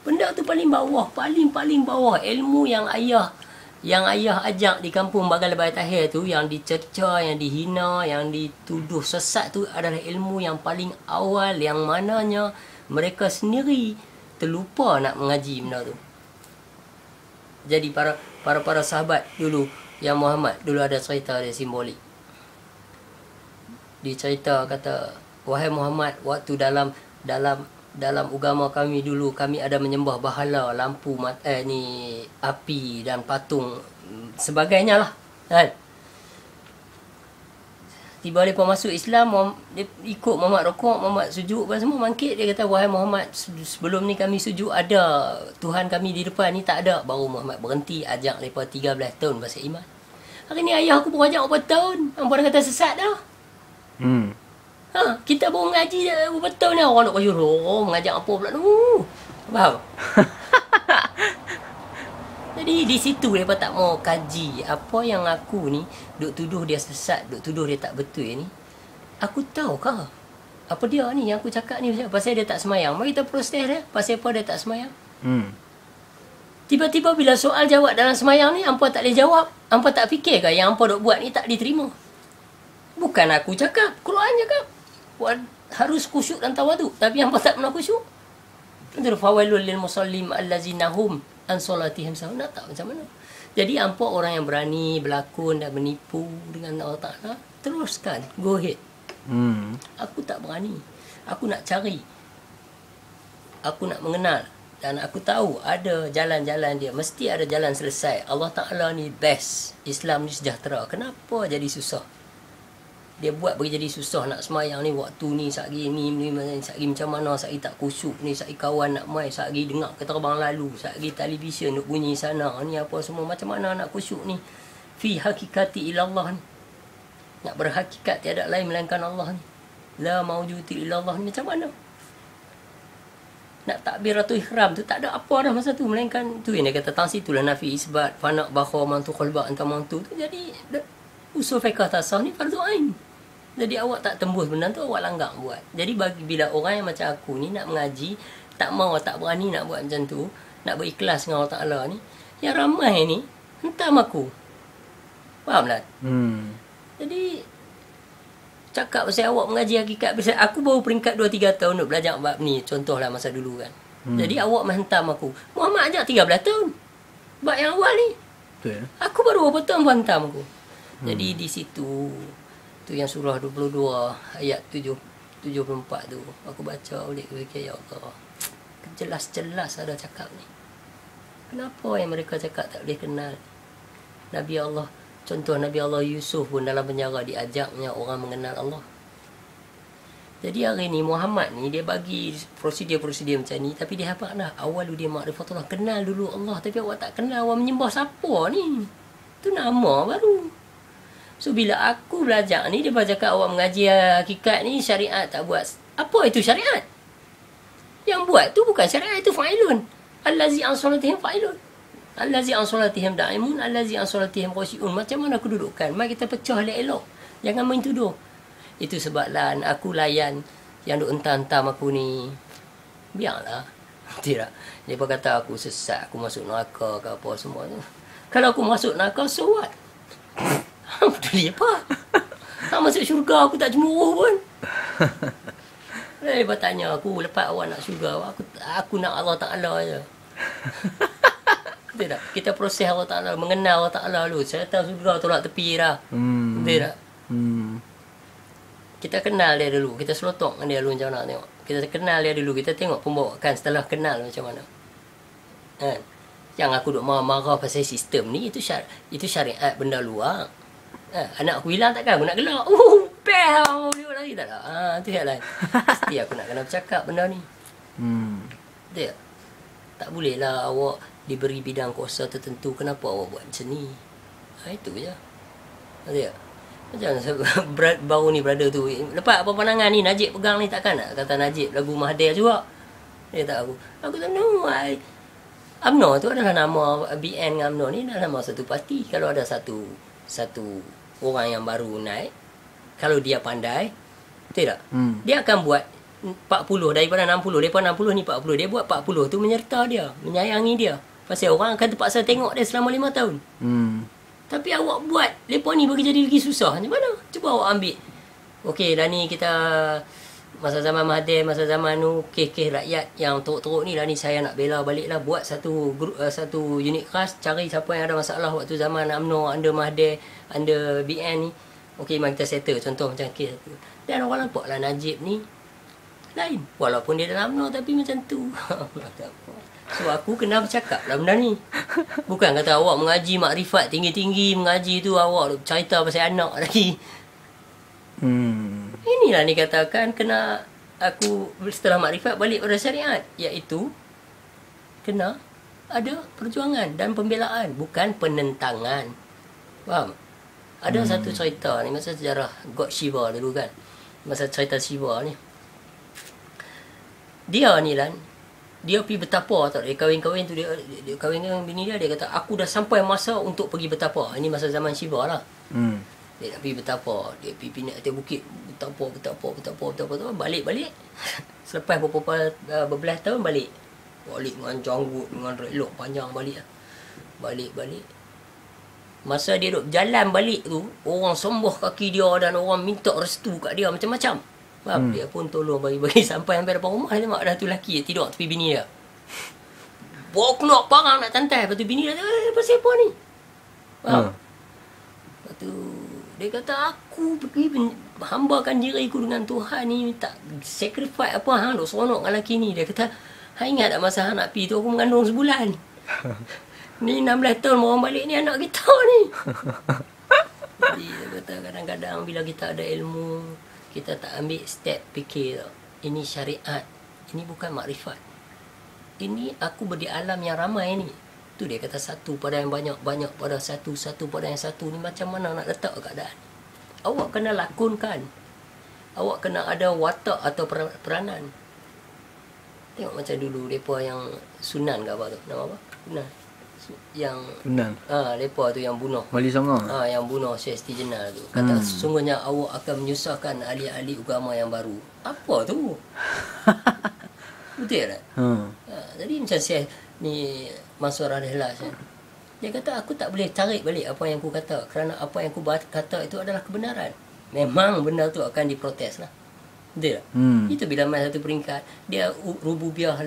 Benda tu paling bawah, paling bawah. Ilmu yang ayah ajak di kampung Bagal Lebai Tahir tu, yang dicerca, yang dihina, yang dituduh sesat tu adalah ilmu yang paling awal, yang mananya mereka sendiri terlupa nak mengaji benda tu. Jadi para sahabat dulu, yang Muhammad dulu ada cerita dia simbolik. Dia cerita kata, wahai Muhammad, waktu dalam agama kami dulu, kami ada menyembah bahala, lampu api dan patung sebagainya lah kan. Tiba lepas masuk Islam, dia ikut Muhammad rokok, Muhammad sujud apa semua, mangkit. Dia kata, wahai Muhammad, sebelum ni kami sujud ada Tuhan kami di depan, ni tak ada. Baru Muhammad berhenti, ajak lepas 13 tahun pasal iman. Hari ni ayah aku pun ajak berapa tahun, hampa dah kata sesat dah. Kita baru ngaji dah berapa tahun ni, orang nak kaya mengajak apa pula tu. Faham? Jadi di situ mereka tak mau kaji apa yang aku ni duk tuduh dia sesat, duk tuduh dia tak betul ni. Aku tahu kah apa dia ni yang aku cakap ni pasal dia tak semayang. Mari kita proses dia pasal apa dia tak semayang. Tiba-tiba bila soal jawab dalam semayang ni, hampa tak boleh jawab. Hampa tak fikir ke yang hampa duk buat ni tak diterima? Bukan aku cakap, Quran cakap harus khusyuk dan tawaduk, tapi hampa tak pernah khusyuk. Itu fawailul lil musallin allazina hum an solatihim sahun. Nak tak macam mana? Jadi hampa orang yang berani berlakon dan menipu dengan Allah Ta'ala, teruskan, go ahead. Aku tak berani. Aku nak cari, aku nak mengenal, dan aku tahu ada jalan-jalan dia. Mesti ada jalan selesai. Allah Ta'ala ni best, Islam ni sejahtera. Kenapa jadi susah? Dia buat bagi jadi susah nak semayang ni. Waktu ni satgi ni satgi macam mana, satgi tak khusyuk ni, satgi kawan nak mai, satgi dengar keterbang lalu, satgi televisyen duk bunyi sana ni apa semua. Macam mana nak khusyuk ni? Fi hakikati ilallah ni. Nak berhakikat tiada lain melainkan Allah ni. La mawjud illallah ni macam mana? Nak takbiratul ihram tu tak ada apa dah masa tu melainkan tu yang dia kata tang situlah nafi isbat fana bakha mantu qalba anta mantu tu. Jadi usul fiqh tasawuf ni fardu ain. Jadi awak tak tembus benda tu, awak langgar buat. Jadi bagi bila orang yang macam aku ni nak mengaji, tak mau, tak berani nak buat macam tu, nak berikhlas dengan Allah Ta'ala ni, yang ramai ni hentam aku. Faham tak? Jadi cakap pasal awak mengaji hakikat, pasal aku baru peringkat 2-3 tahun duk belajar bab ni, contohlah masa dulu kan. Jadi awak menghentam aku. Muhammad ajak 13 tahun. Bab yang awal ni. Betul. Aku baru berapa tahun menghentam aku. Jadi di situ tu yang surah 22 ayat 74 tu aku baca balik, aku fikir ya Allah, jelas-jelas ada cakap ni. Kenapa yang mereka cakap tak boleh kenal Nabi Allah? Contoh Nabi Allah Yusuf pun dalam penjara diajaknya orang mengenal Allah. Jadi hari ni Muhammad ni dia bagi prosedur-prosedur macam ni, tapi dia apa dah awal dia ma'rifatullah, kenal dulu Allah, tapi awak tak kenal awak menyembah siapa ni. Tu nama baru. So bila aku belajar ni, dia cakap awak mengaji hakikat ni syariat tak buat. Apa itu syariat? Yang buat tu bukan syariat, itu fa'ilun. Allazi an salatihim fa'ilun. Allazi an salatihim da'imun, allazi an salatihim khashi'un. Macam mana aku dudukkan? Mari kita pecah elok-elok. Jangan main tuduh. Itu sebablah aku layan yang duk entam-entam aku ni. Biarlah. Tidak. Dia pun kata aku sesat, aku masuk neraka ke apa semua tu. Kalau aku masuk neraka, so what? Peduli apa? Nak masuk syurga aku tak cemburu pun. Dia bertanya aku, lepas awak nak syurga, aku nak Allah Ta'ala je. Betul tak? Kita proses Allah Ta'ala, mengenal Allah Ta'ala dulu. Saya tahu syurga tolak tepi dah. Betul tak? Kita kenal dia dulu. Kita selotok dengan dia dulu macam mana tengok. Kita kenal dia dulu. Kita tengok pembawakan setelah kenal macam mana. Kan? Yang aku duk marah-marah pasal sistem ni, itu syariat benda luar. Anak aku hilang takkan aku nak gelak. Bel! Dia lagi tak ada. Tu yang lain. Mesti aku nak kena bercakap benda ni. Betul tak? Tak boleh lah awak diberi bidang kuasa tertentu. Kenapa awak buat macam ni? Itu je. Betul tak? Macam baru ni brother tu. Lepas apa pandangan ni, Najib pegang ni takkan nak kata Najib lagu Mahathir juga. Dia tak aku. Aku tak know. UMNO tu adalah nama BN dengan UMNO ni adalah nama satu parti. Kalau ada satu orang yang baru naik, kalau dia pandai, betul tak? Dia akan buat 40 daripada 60. Daripada 60 ni 40. Dia buat 40 tu menyerta dia, menyayangi dia. Pasal orang akan terpaksa tengok dia selama 5 tahun. Tapi awak buat mereka ni bagi jadi lagi susah. Macam mana? Cuba awak ambil. Okey, dah ni kita masa zaman Mahathir, masa zaman tu kes rakyat yang teruk-teruk ni dah ni saya nak bela balik lah. Buat satu grup, satu unit khas, cari siapa yang ada masalah waktu zaman UMNO, under Mahathir, under BN ni. Okey, mari kita settle. Contoh macam kes tu. Dan orang nampak lah Najib ni lain. Walaupun dia dalam UMNO tapi macam tu. So aku kena bercakap lah benda ni. Bukan kata awak mengaji makrifat tinggi-tinggi, mengaji tu awak cerita pasal anak lagi. Inilah ni katakan kena aku setelah makrifat balik pada syariat, iaitu kena ada perjuangan dan pembelaan, bukan penentangan. Faham? Ada satu cerita ni masa sejarah God Shiva dulu kan. Masa cerita Shiva ni. Dia ni lah, dia pergi bertapa tau. Dia kahwin-kahwin tu, dia kahwin dengan bini dia kata aku dah sampai masa untuk pergi bertapa. Ini masa zaman Shiva lah. Dia nak pergi bertapa. Dia pergi pindah atas bukit. Bertapa. Balik. Selepas berbelas tahun balik. Balik dengan janggut, dengan relok panjang balik. Balik. Masa dia duduk jalan balik tu, orang sembah kaki dia dan orang minta restu kat dia macam-macam. Faham? Dia pun tolong bagi sampai depan rumah. Dia tengok dah tu lelaki tidur tepi bini dia. Bawa keluar parang nak santai. Lepas tu bini dia kata, pasal apa ni? Faham? Lepas tu dia kata aku pergi hambakan diriku dengan Tuhan ni, tak sacrifice apa hang duk seronok dengan lelaki ni. Dia kata, hang ingat tak masa hang nak pergi tu aku mengandung sebulan. Ni 16 tahun orang balik ni anak kita ni. Jadi dia kata kadang-kadang bila kita ada ilmu, kita tak ambil step fikir tau. Ini syariat, ini bukan makrifat. Ini aku berdi alam yang ramai ni. Tu dia kata satu pada yang banyak pada satu pada yang satu ni macam mana nak letak keadaan. awak kena lakonkan. Awak kena ada watak atau peranan. Tengok macam dulu mereka yang Sunan ke apa tu, nama apa? Sunan. Yang Benar. mereka tu yang bunuh. Wali Songo. Yang bunuh Syekh Siti Jenar tu. Kata sesungguhnya awak akan menyusahkan ahli-ahli agama yang baru. Apa tu? Betul tak? Jadi macam Syekh ni Mansur Al-Ikhlas kan. Dia kata aku tak boleh tarik balik apa yang aku kata, kerana apa yang aku kata itu adalah kebenaran. Memang benda tu akan diprotes lah. Betul tak? Itu bila main satu peringkat, dia rububiyah,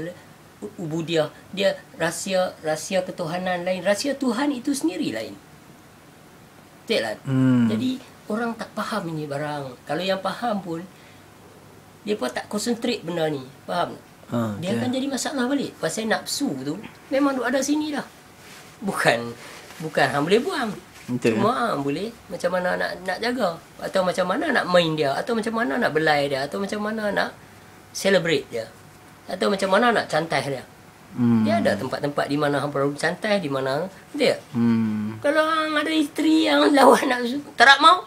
ubudiyah, dia rahsia ketuhanan lain, rahsia Tuhan itu sendiri lain. Betul tak? Jadi orang tak faham ini barang. Kalau yang faham pun dia pun tak konsentrate benda ni. Faham tak? Dia akan jadi masalah balik. Pasal nafsu tu memang duk ada sini dah. Bukan hang boleh buang. Betul. Cuma hang boleh macam mana nak jaga, atau macam mana nak main dia, atau macam mana nak belai dia, atau macam mana nak celebrate dia, atau macam mana nak cantai dia. Dia ada tempat-tempat di mana hang perlu cantai, di mana dia. Kalau hang ada isteri yang lawan nafsu, tak mau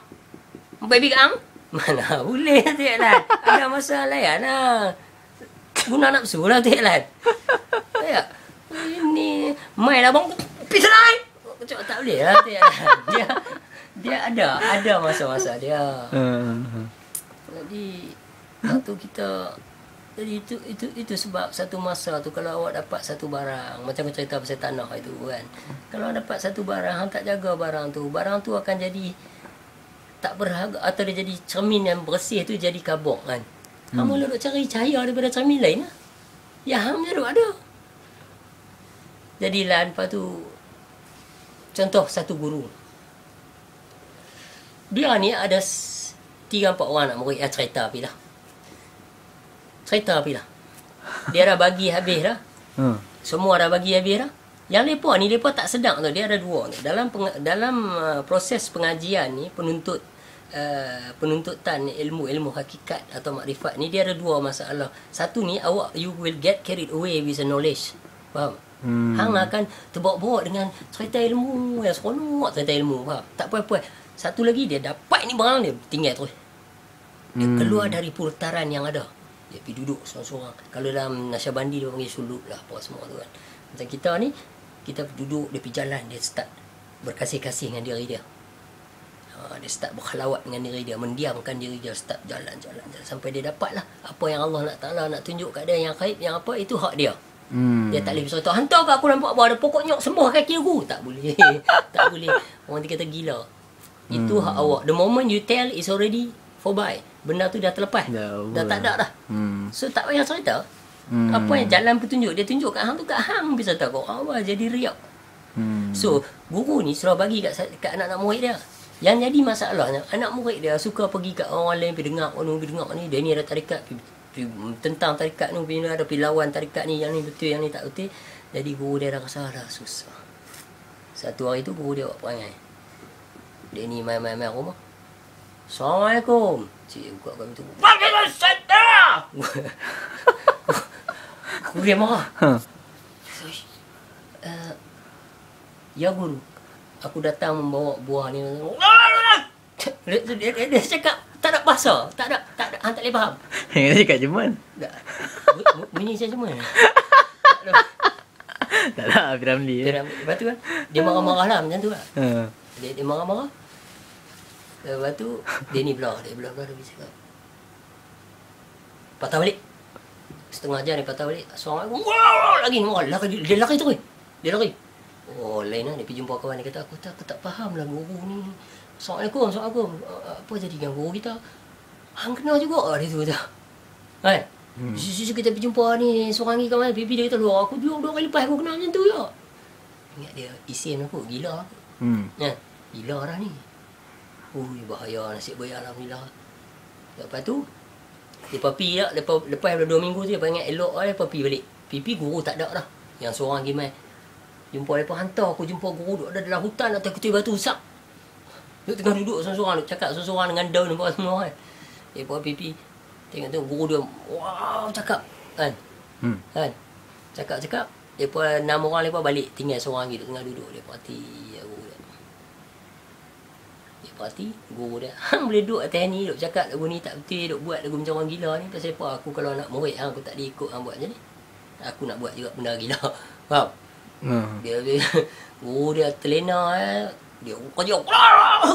baby hang, mana boleh tak lah. Ada masa layan lah. Guna nafsu lah tak lah. Ya. Ini main lah bang. Pisalai. Tak boleh lah tak lah. Dia ada masa-masa dia. Jadi waktu kita, jadi itu sebab satu masa tu kalau awak dapat satu barang, macam aku cerita pasal tanah itu kan. Kalau dapat satu barang, hang tak jaga barang tu akan jadi tak berharga, atau dia jadi cermin yang bersih tu jadi kabuk kan. Hang mula duk cari cahaya daripada cermin lain lah. Ya hang punya duk ada. Jadilah lepas tu, contoh satu guru. Dia ni ada 3-4 orang nak murid, cerita api lah. Dia dah bagi habis dah. Semua dah bagi habis dah. Yang mereka tak sedang tu, dia ada 2 tu. Dalam proses pengajian ni, penuntutan ilmu hakikat atau makrifat ni, dia ada 2 masalah. Satu ni, you will get carried away with the knowledge. Faham? Hang akan terbawa-bawa dengan cerita ilmu yang seronok, cerita ilmu. Faham? Tak puas-puas. Satu lagi, dia dapat ni barang, dia tinggal terus. Dia keluar dari putaran yang ada. Dia pergi duduk seorang-seorang. Kalau dalam Nasyabandi dia panggil suluk lah, apa semua tu kan. Macam kita ni, kita duduk, dia pergi jalan, dia start berkasih-kasih dengan diri dia. Dia start berkhalawat dengan diri dia, mendiamkan diri dia, start jalan sampai dia dapat lah apa yang Allah Ta'ala nak tunjuk kat dia, yang khaib, yang apa, itu hak dia. Dia tak boleh berkata, hantar ke aku nampak ada pokok nyok sembuh kaki aku. Tak boleh. Tak boleh. Orang dia kata gila. Itu hak awak. The moment you tell, is already for by. Benda tu dah terlepas. Dah tak ada dah. So tak payah cerita. Apa yang jalan petunjuk, dia tunjuk kat hang tu, kat hang bisa tahu kau awal jadi riak. So guru ni suruh bagi kat anak-anak murid dia. Yang jadi masalahnya, anak murid dia suka pergi kat orang lain, pergi dengar ni, dia ni ada tarikat, tentang tarikat ni, bila ada lawan tarikat ni, yang ni betul, yang ni tak betul. Jadi guru dia dah rasa dah susah. Satu hari tu guru dia buat perangai. Dia ni main-main rumah. Assalamualaikum. Cik buka kami tu. Bagaimana setan? Guru dia marah. Ya guru, aku datang membawa buah ni. Dia cakap tak ada bahasa, tak ada, hang tak boleh faham. Dia cakap Jerman. Tak. Bunyi macam Jerman. Tak lah, Piramli. Lepas tu kan, dia marah-marah lah macam tu lah. Dia marah-marah. Lepas tu, dia ni belah, dia cakap. Patah balik. Setengah jam dia patah balik. Assalamualaikum. Lagi marah. Dia lari terus. Dia lari. Oh, lain lah. Dia pergi jumpa kawan. Dia kata, aku tak faham lah guru ni. Assalamualaikum. Apa jadi dengan guru kita? Hang kenal juga dia tu. Kan? Sisi kita pergi jumpa ni, seorang ni kawan. Pipi dia kata, aku 2 kali lepas aku kenal macam tu je. Ingat dia isin aku. Gila aku. Ya, gila dah ni. Bahaya, nasib baik alhamdulillah. Lepas tu, lepas pi tak, lepas 2 minggu tu, dia ingat elok lah, lepas pi balik. Pipi guru tak ada dah. Yang seorang gimana. Jumpa lepas hantar aku jumpa guru duduk ada dalam hutan atas kutil batu besar. Dia tengah duduk seorang-seorang, cakap seorang-seorang dengan daun apa semua kan. Lepas pipi tengok tu guru dia, wow, cakap kan. Kan. Cakap. Lepas 6 orang lepas balik, tinggal seorang lagi tengah duduk. Dia parti guru dia. Dia perhati, guru dia. Hang boleh duduk atas ni, duduk cakap lagu ni tak betul, duduk buat lagu macam orang gila ni. Pasal apa aku kalau nak murid hang, aku tak boleh ikut hang buat macam ni. Aku nak buat juga benda gila. Faham? Dia guru dia terlena dia kejut.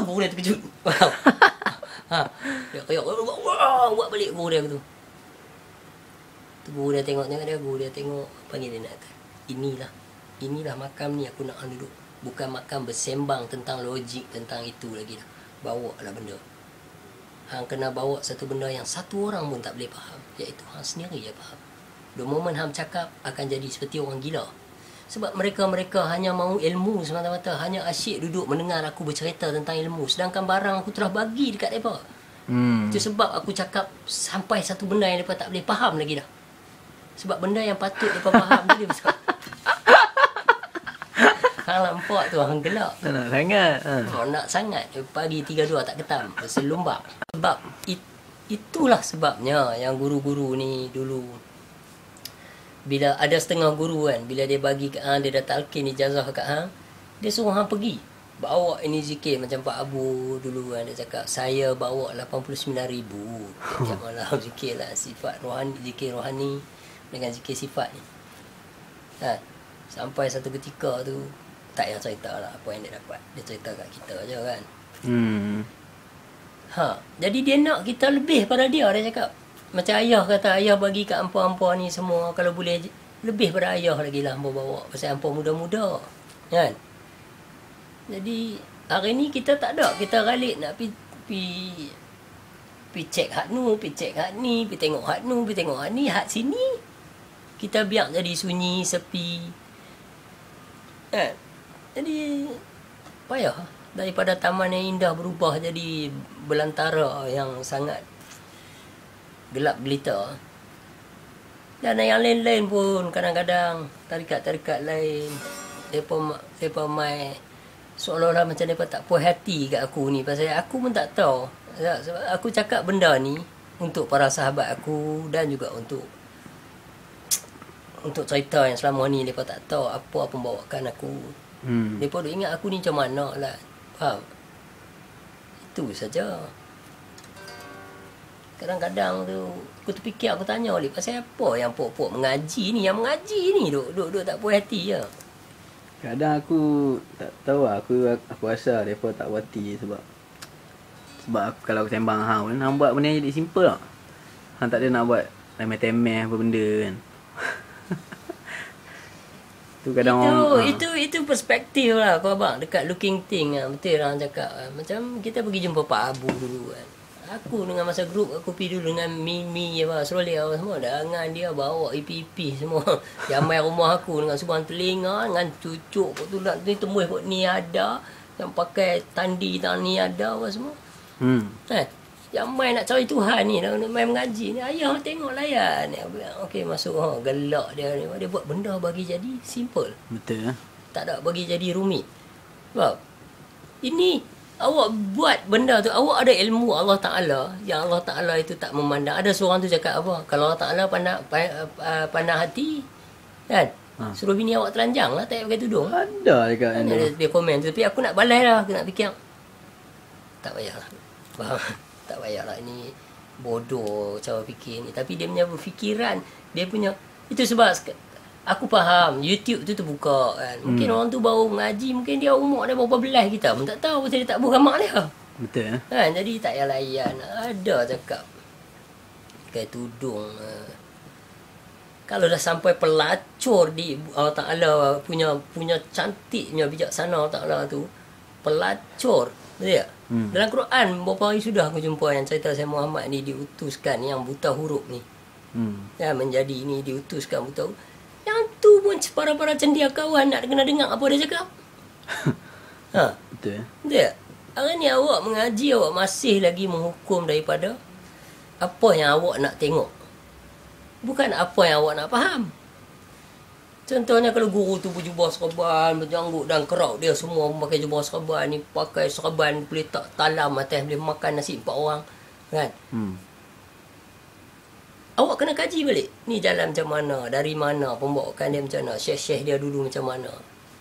Guru dia terkejut. Faham? Dia kejut. Buat balik guru dia tu. Guru dia tengok dia, guru dia tengok, panggil dia nak kata, inilah makam ni aku nak hang duduk. Bukan makam bersembang tentang logik, tentang itu lagi dah. Bawa lah benda. Hang kena bawa satu benda yang satu orang pun tak boleh faham, iaitu hang sendiri je faham. The moment hang cakap akan jadi seperti orang gila. Sebab mereka hanya mahu ilmu semata-mata, hanya asyik duduk mendengar aku bercerita tentang ilmu, sedangkan barang aku telah bagi dekat mereka. Itu sebab aku cakap sampai satu benda yang mereka tak boleh faham lagi dah. Sebab benda yang patut mereka faham tu dia besar. Hang nampak tu, hang gelak. Nak sangat. Nak sangat. Pagi 3-2 tak ketam. Pasal lumbak. Sebab itulah sebabnya yang guru-guru ni dulu, bila ada setengah guru kan, bila dia bagi kat hang, dia dah talqin ijazah kat hang, dia suruh hang pergi. Bawa ini zikir macam Pak Abu dulu kan, dia cakap saya bawa 89,000 tiap malam zikir lah, sifat rohani, zikir rohani dengan zikir sifat ni. Sampai satu ketika tu, tak payah cerita lah apa yang dia dapat. Dia cerita kat kita je kan. Jadi dia nak kita lebih pada dia cakap. Macam ayah kata, ayah bagi kat hampa-hampa ni semua, kalau boleh lebih pada ayah lagi lah hampa bawa. Pasal hampa muda-muda kan. Jadi hari ni kita tak ada. Kita galik nak pi cek hak nu, pi cek hak ni, pi tengok hak nu, pi tengok hak ni, hak sini. Kita biar jadi sunyi, sepi. Kan? Jadi payah. Daripada taman yang indah berubah jadi belantara yang sangat gelap gelita. Dan yang lain-lain pun kadang-kadang tarikat-tarikat lain mereka mai seolah-olah macam mereka tak puas hati kat aku ni. Pasal aku pun tak tahu. Sebab aku cakap benda ni untuk para sahabat aku dan juga untuk cerita yang selama ni mereka tak tahu apa pembawakan aku. Mereka duk ingat aku ni macam mana lah. Faham? Itu saja. Kadang-kadang tu aku terfikir, aku tanya balik, pasal apa yang pok-pok mengaji ni, yang mengaji ni duk tak puas hati je. Kadang aku tak tahu lah. Aku rasa mereka tak puas hati sebab aku, kalau aku sembang hang buat benda yang jadi simple lah. Hang tak ada nak buat temeh-temeh apa benda kan. Tu kadang itu perspektif lah kau abang dekat looking thing lah. Betul orang cakap macam kita pergi jumpa Pak Abu dulu kan. Aku dengan masa grup aku pergi dulu dengan Mimi apa Sroleh semua, dengan dia bawa ipi-ipi semua. Jamai rumah aku dengan subang telinga, dengan cucuk kot tu nak ni tembus kot ni ada, yang pakai tandi ni ada apa semua. Jamai nak cari Tuhan ni, nak main mengaji ni. Ayah tengok layan ni. Okey masuk gelak dia ni. Dia buat benda bagi jadi simple. Betul lah. Tak ada bagi jadi rumit. Sebab ini awak buat benda tu, awak ada ilmu Allah Ta'ala yang Allah Ta'ala itu tak memandang. Ada seorang tu cakap apa, kalau Allah Ta'ala pandang hati kan, suruh bini awak telanjang lah, tak payah pakai tudung. Ada dekat dia komen tu. Tapi aku nak balas lah, aku nak fikir tak payahlah. Faham? Tak payahlah, ini bodoh cara fikir ni. Tapi dia punya berfikiran, dia punya, itu sebab aku faham YouTube tu terbuka kan. Mungkin orang tu baru mengaji, mungkin dia umur dia berapa belas, kita pun tak tahu pasal dia tak buka mak dia. Betul kan. Jadi tak payah layan. Ada cakap pakai tudung. Kalau dah sampai pelacur di Allah Ta'ala punya cantiknya bijaksana Allah Ta'ala tu, pelacur. Betul tak? Dalam Quran beberapa hari sudah aku jumpa yang cerita saya Muhammad ni diutuskan yang buta huruf ni. Ya, menjadi ni diutuskan buta huruf. Yang tu pun para-para cendekiawan nak kena dengar apa dia cakap. Betul. Betul. Hari ni awak mengaji, awak masih lagi menghukum daripada apa yang awak nak tengok, bukan apa yang awak nak faham. Contohnya kalau guru tu berjubah serban, berjanggut dan kerau dia semua pakai jubah serban ni, pakai serban boleh tak talam atas, boleh makan nasi 4 orang kan. Awak kena kaji balik ni jalan macam mana, dari mana, pembawakan dia macam mana, syekh-syekh dia dulu macam mana.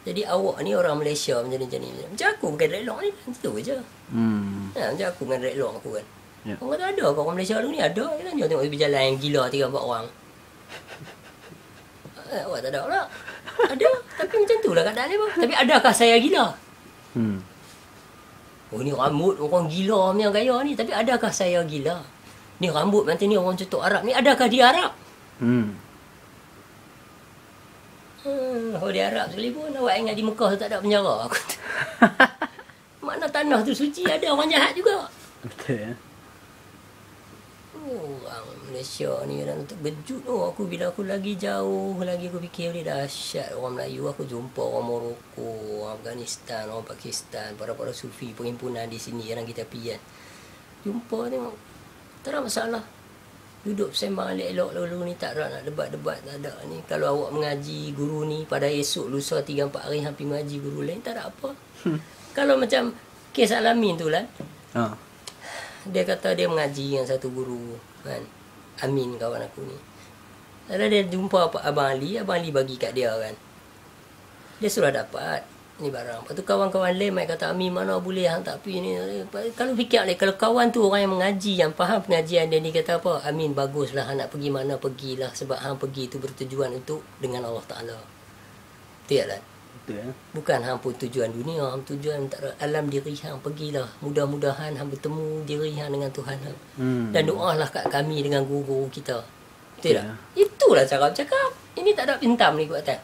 Jadi awak ni orang Malaysia macam ni. Macam aku pakai dreadlock ni kan tu je. Macam aku dengan dreadlock aku kan. Ya. Orang kata ada orang Malaysia dulu ni ada kan. Dia tengok pergi jalan yang gila 3-4 orang. Awak tak ada pula. Ada. Tapi macam tu lah keadaan ni bang. Tapi adakah saya gila? Oh ni rambut orang gila punya gaya ni. Tapi adakah saya gila? Ni rambut macam ni orang cutuk Arab ni. Adakah dia Arab? Oh dia Arab sekali pun awak ingat di Mekah tu tak ada penjara. Makna tanah tu suci, ada orang jahat juga. Betul ya. Orang Malaysia ni orang terkejut aku bila aku lagi jauh lagi aku fikir dia dahsyat orang Melayu. Aku jumpa orang Morocco, orang Afghanistan, orang Pakistan, para sufi perhimpunan di sini orang kita pian. Jumpa tengok tak ada masalah. Duduk sembang elok-elok lalu ni tak ada nak debat-debat, tak ada ni. Kalau awak mengaji guru ni pada esok lusa 3-4 hari hampir mengaji guru lain tak ada apa. Kalau macam kes Alamin tu lah. Dia kata dia mengaji dengan satu guru kan. Amin kawan aku ni. Lalu dia jumpa Abang Ali bagi kat dia kan. Dia sudah dapat ni barang. Lepas tu kawan-kawan lain mai kata Amin mana boleh hang tak pi ni. Kalau fikir ni kalau kawan tu orang yang mengaji yang faham pengajian dia ni kata apa? Amin baguslah hang nak pergi mana pergilah sebab hang pergi tu bertujuan untuk dengan Allah Taala. Betul tak? Betul ya. Bukan hang pun tujuan dunia, hang tujuan tak alam diri hang pergilah. Mudah-mudahan hang bertemu diri hang dengan Tuhan hang. Dan doalah kat kami dengan guru-guru kita. Betul tak? Itulah cara bercakap. Ini tak ada pintam ni kat atas.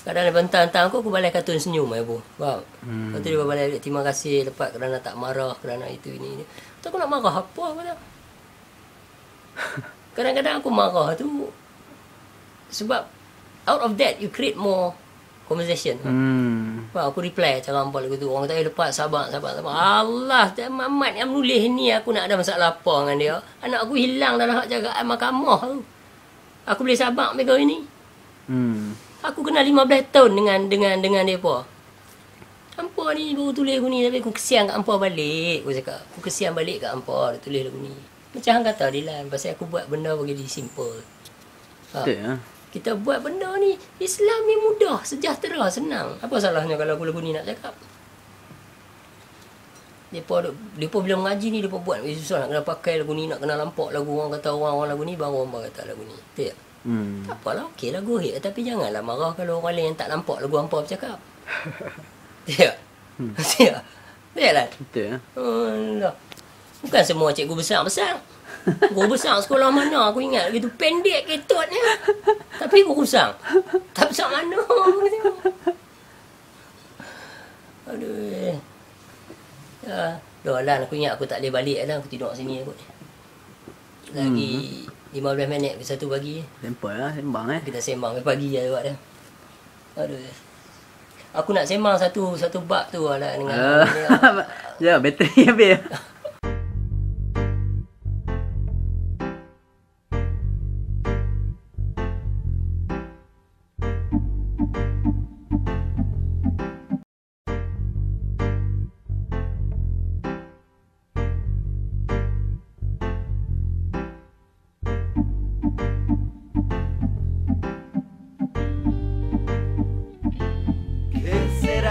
Kadang bentang-bentang aku balai kartun senyum ibu. Faham? Lepas tu dia balai terima kasih lepas kerana tak marah kerana itu ini. Tu aku nak marah apa kata. Kadang-kadang aku marah tu sebab out of that you create more conversation. Aku reply cara hampa lagu tu. Orang kata lepas sabar. Allah, Mamat yang menulis ni aku nak ada masalah apa dengan dia. Anak aku hilang dalam hak jagaan mahkamah tu. Aku boleh sabar mereka ini. Aku kenal 15 tahun dengan depa. Hampa ni baru tulis lagu ni tapi aku kesian kat hampa balik. Aku cakap, aku kesian balik kat hampa dia tulis lagu ni. Macam hang kata Dilan, pasal aku buat benda bagi dia simple. Betul ya. Kita buat benda ni Islam ni mudah, sejahtera, senang. Apa salahnya kalau aku lagu ni nak cakap? Depa bila mengaji ni depa buat susah nak kena pakai lagu ni, nak kena nampak lagu orang kata orang lagu ni baru orang kata lagu ni. Betul tak? Tak apalah, okey lagu hit. Tapi janganlah marah kalau orang lain yang tak nampak lagu hampa bercakap. Betul tak? Betul tak? Betul lah? Betul ya. Bukan semua cikgu besar-besar. Guru besar sekolah mana aku ingat gitu pendek ketutnya. Tapi guru besar. Tak besar mana aku tengok. Aduh. Ya, dah lah aku ingat aku tak boleh balik dah, aku tidur sini aku. Lagi 15 minit ke 1 pagi. Sembang lah, sembang Kita sembang sampai pagi je buat dah. Aduh. Aku nak sembang satu bab tu lah dengan ya, bateri habis.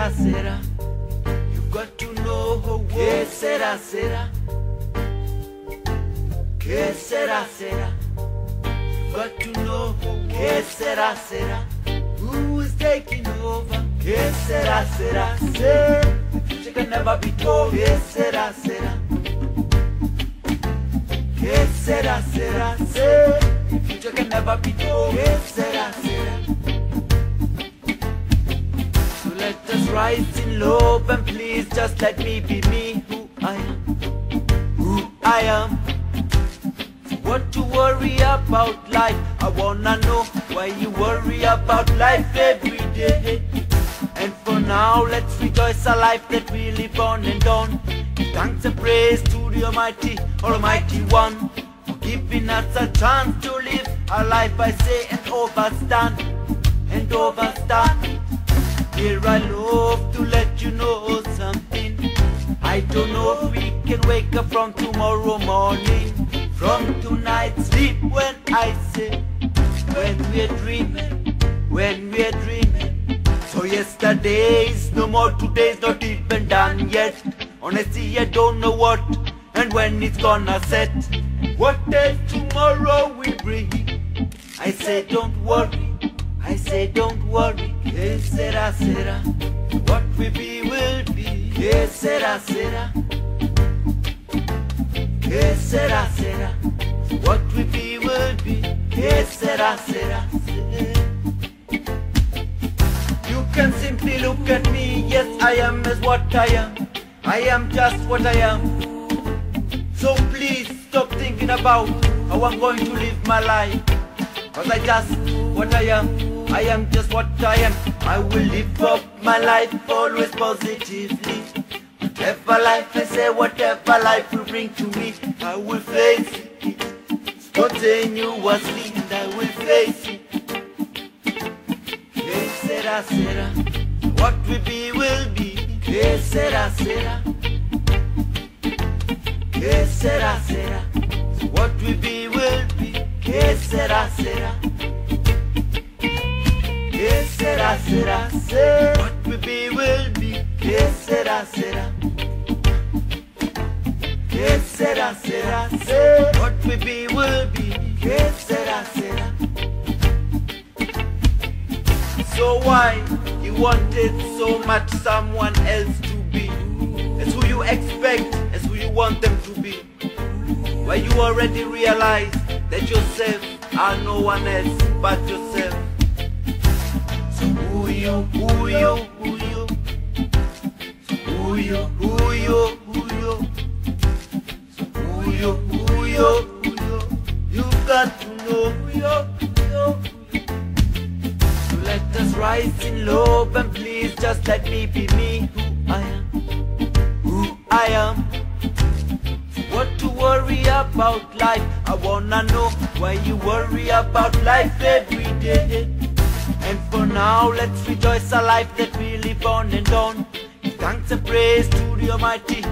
Será, you got to know que será, que será, you got to know que será, who is taking over, que será, say, the future can never be told, que será, que será, say, the future can never be told, que será. Let us rise in love and please just let me be me, who I am. What to worry about life? I wanna know why you worry about life every day. And for now, let's rejoice our life that we live on and on. Give thanks and praise to the Almighty One, for giving us a chance to live our life, I say, and overstand. Here I love to let you know something. I don't know if we can wake up from tomorrow morning, from tonight's sleep, when I say, when we're dreaming, For yesterday's no more, today's not even done yet. Honestly, I don't know what and when it's gonna set. What else tomorrow will bring? I say don't worry, I say don't worry. Que sera, sera. What will be, will be. Que sera, sera. Que sera, sera. What will be, will be. Que sera, sera. You can simply look at me. Yes, I am as what I am. I am just what I am. So please stop thinking about how I'm going to live my life. Cause I just what I am just what I am. I will live up my life always positively. Whatever life I say, whatever life will bring to me, I will face it spontaneously, and I will face it. Que sera, sera. What will be, will be. Que sera, sera. Que sera, sera. What will be, will be. Que sera, sera. Que sera, sera, sera. What will be, will be. Que sera, sera. Que sera, sera, sera. What will be, will be. Que sera, sera. So why you wanted so much someone else to be? It's who you expect, it's who you want them to be. Why you already realize that yourself are no one else but yourself. So who you, who you, who you, who you, who you, who you, so who you, who you, who you, you've got to know who you. So let us rise in love and please just let me be me, who I am, who I am. What to worry about life? I wanna know why you worry about life every day. And for now, let's rejoice our life that we live on and on. Give thanks and praise to the Almighty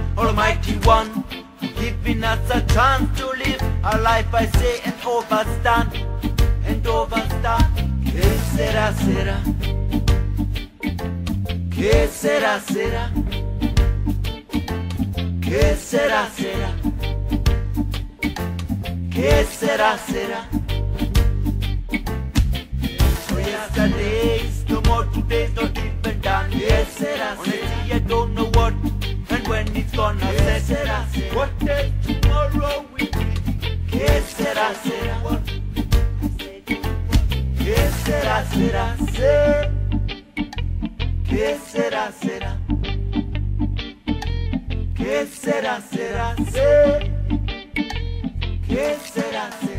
One, for giving us a chance to live our life, I say, and overstand, and overstand. Que sera, sera. Que sera, sera. Que sera, sera. Que sera, sera. For yesterday's no more, today's not even done. Que sera, sera. Honestly, I don't know what and when it's gonna set. Sera, sera. What else tomorrow will be. Que sera, sera. Que sera, sera, sera. Que sera, sera. Que sera, sera, sera. Que sera, sera.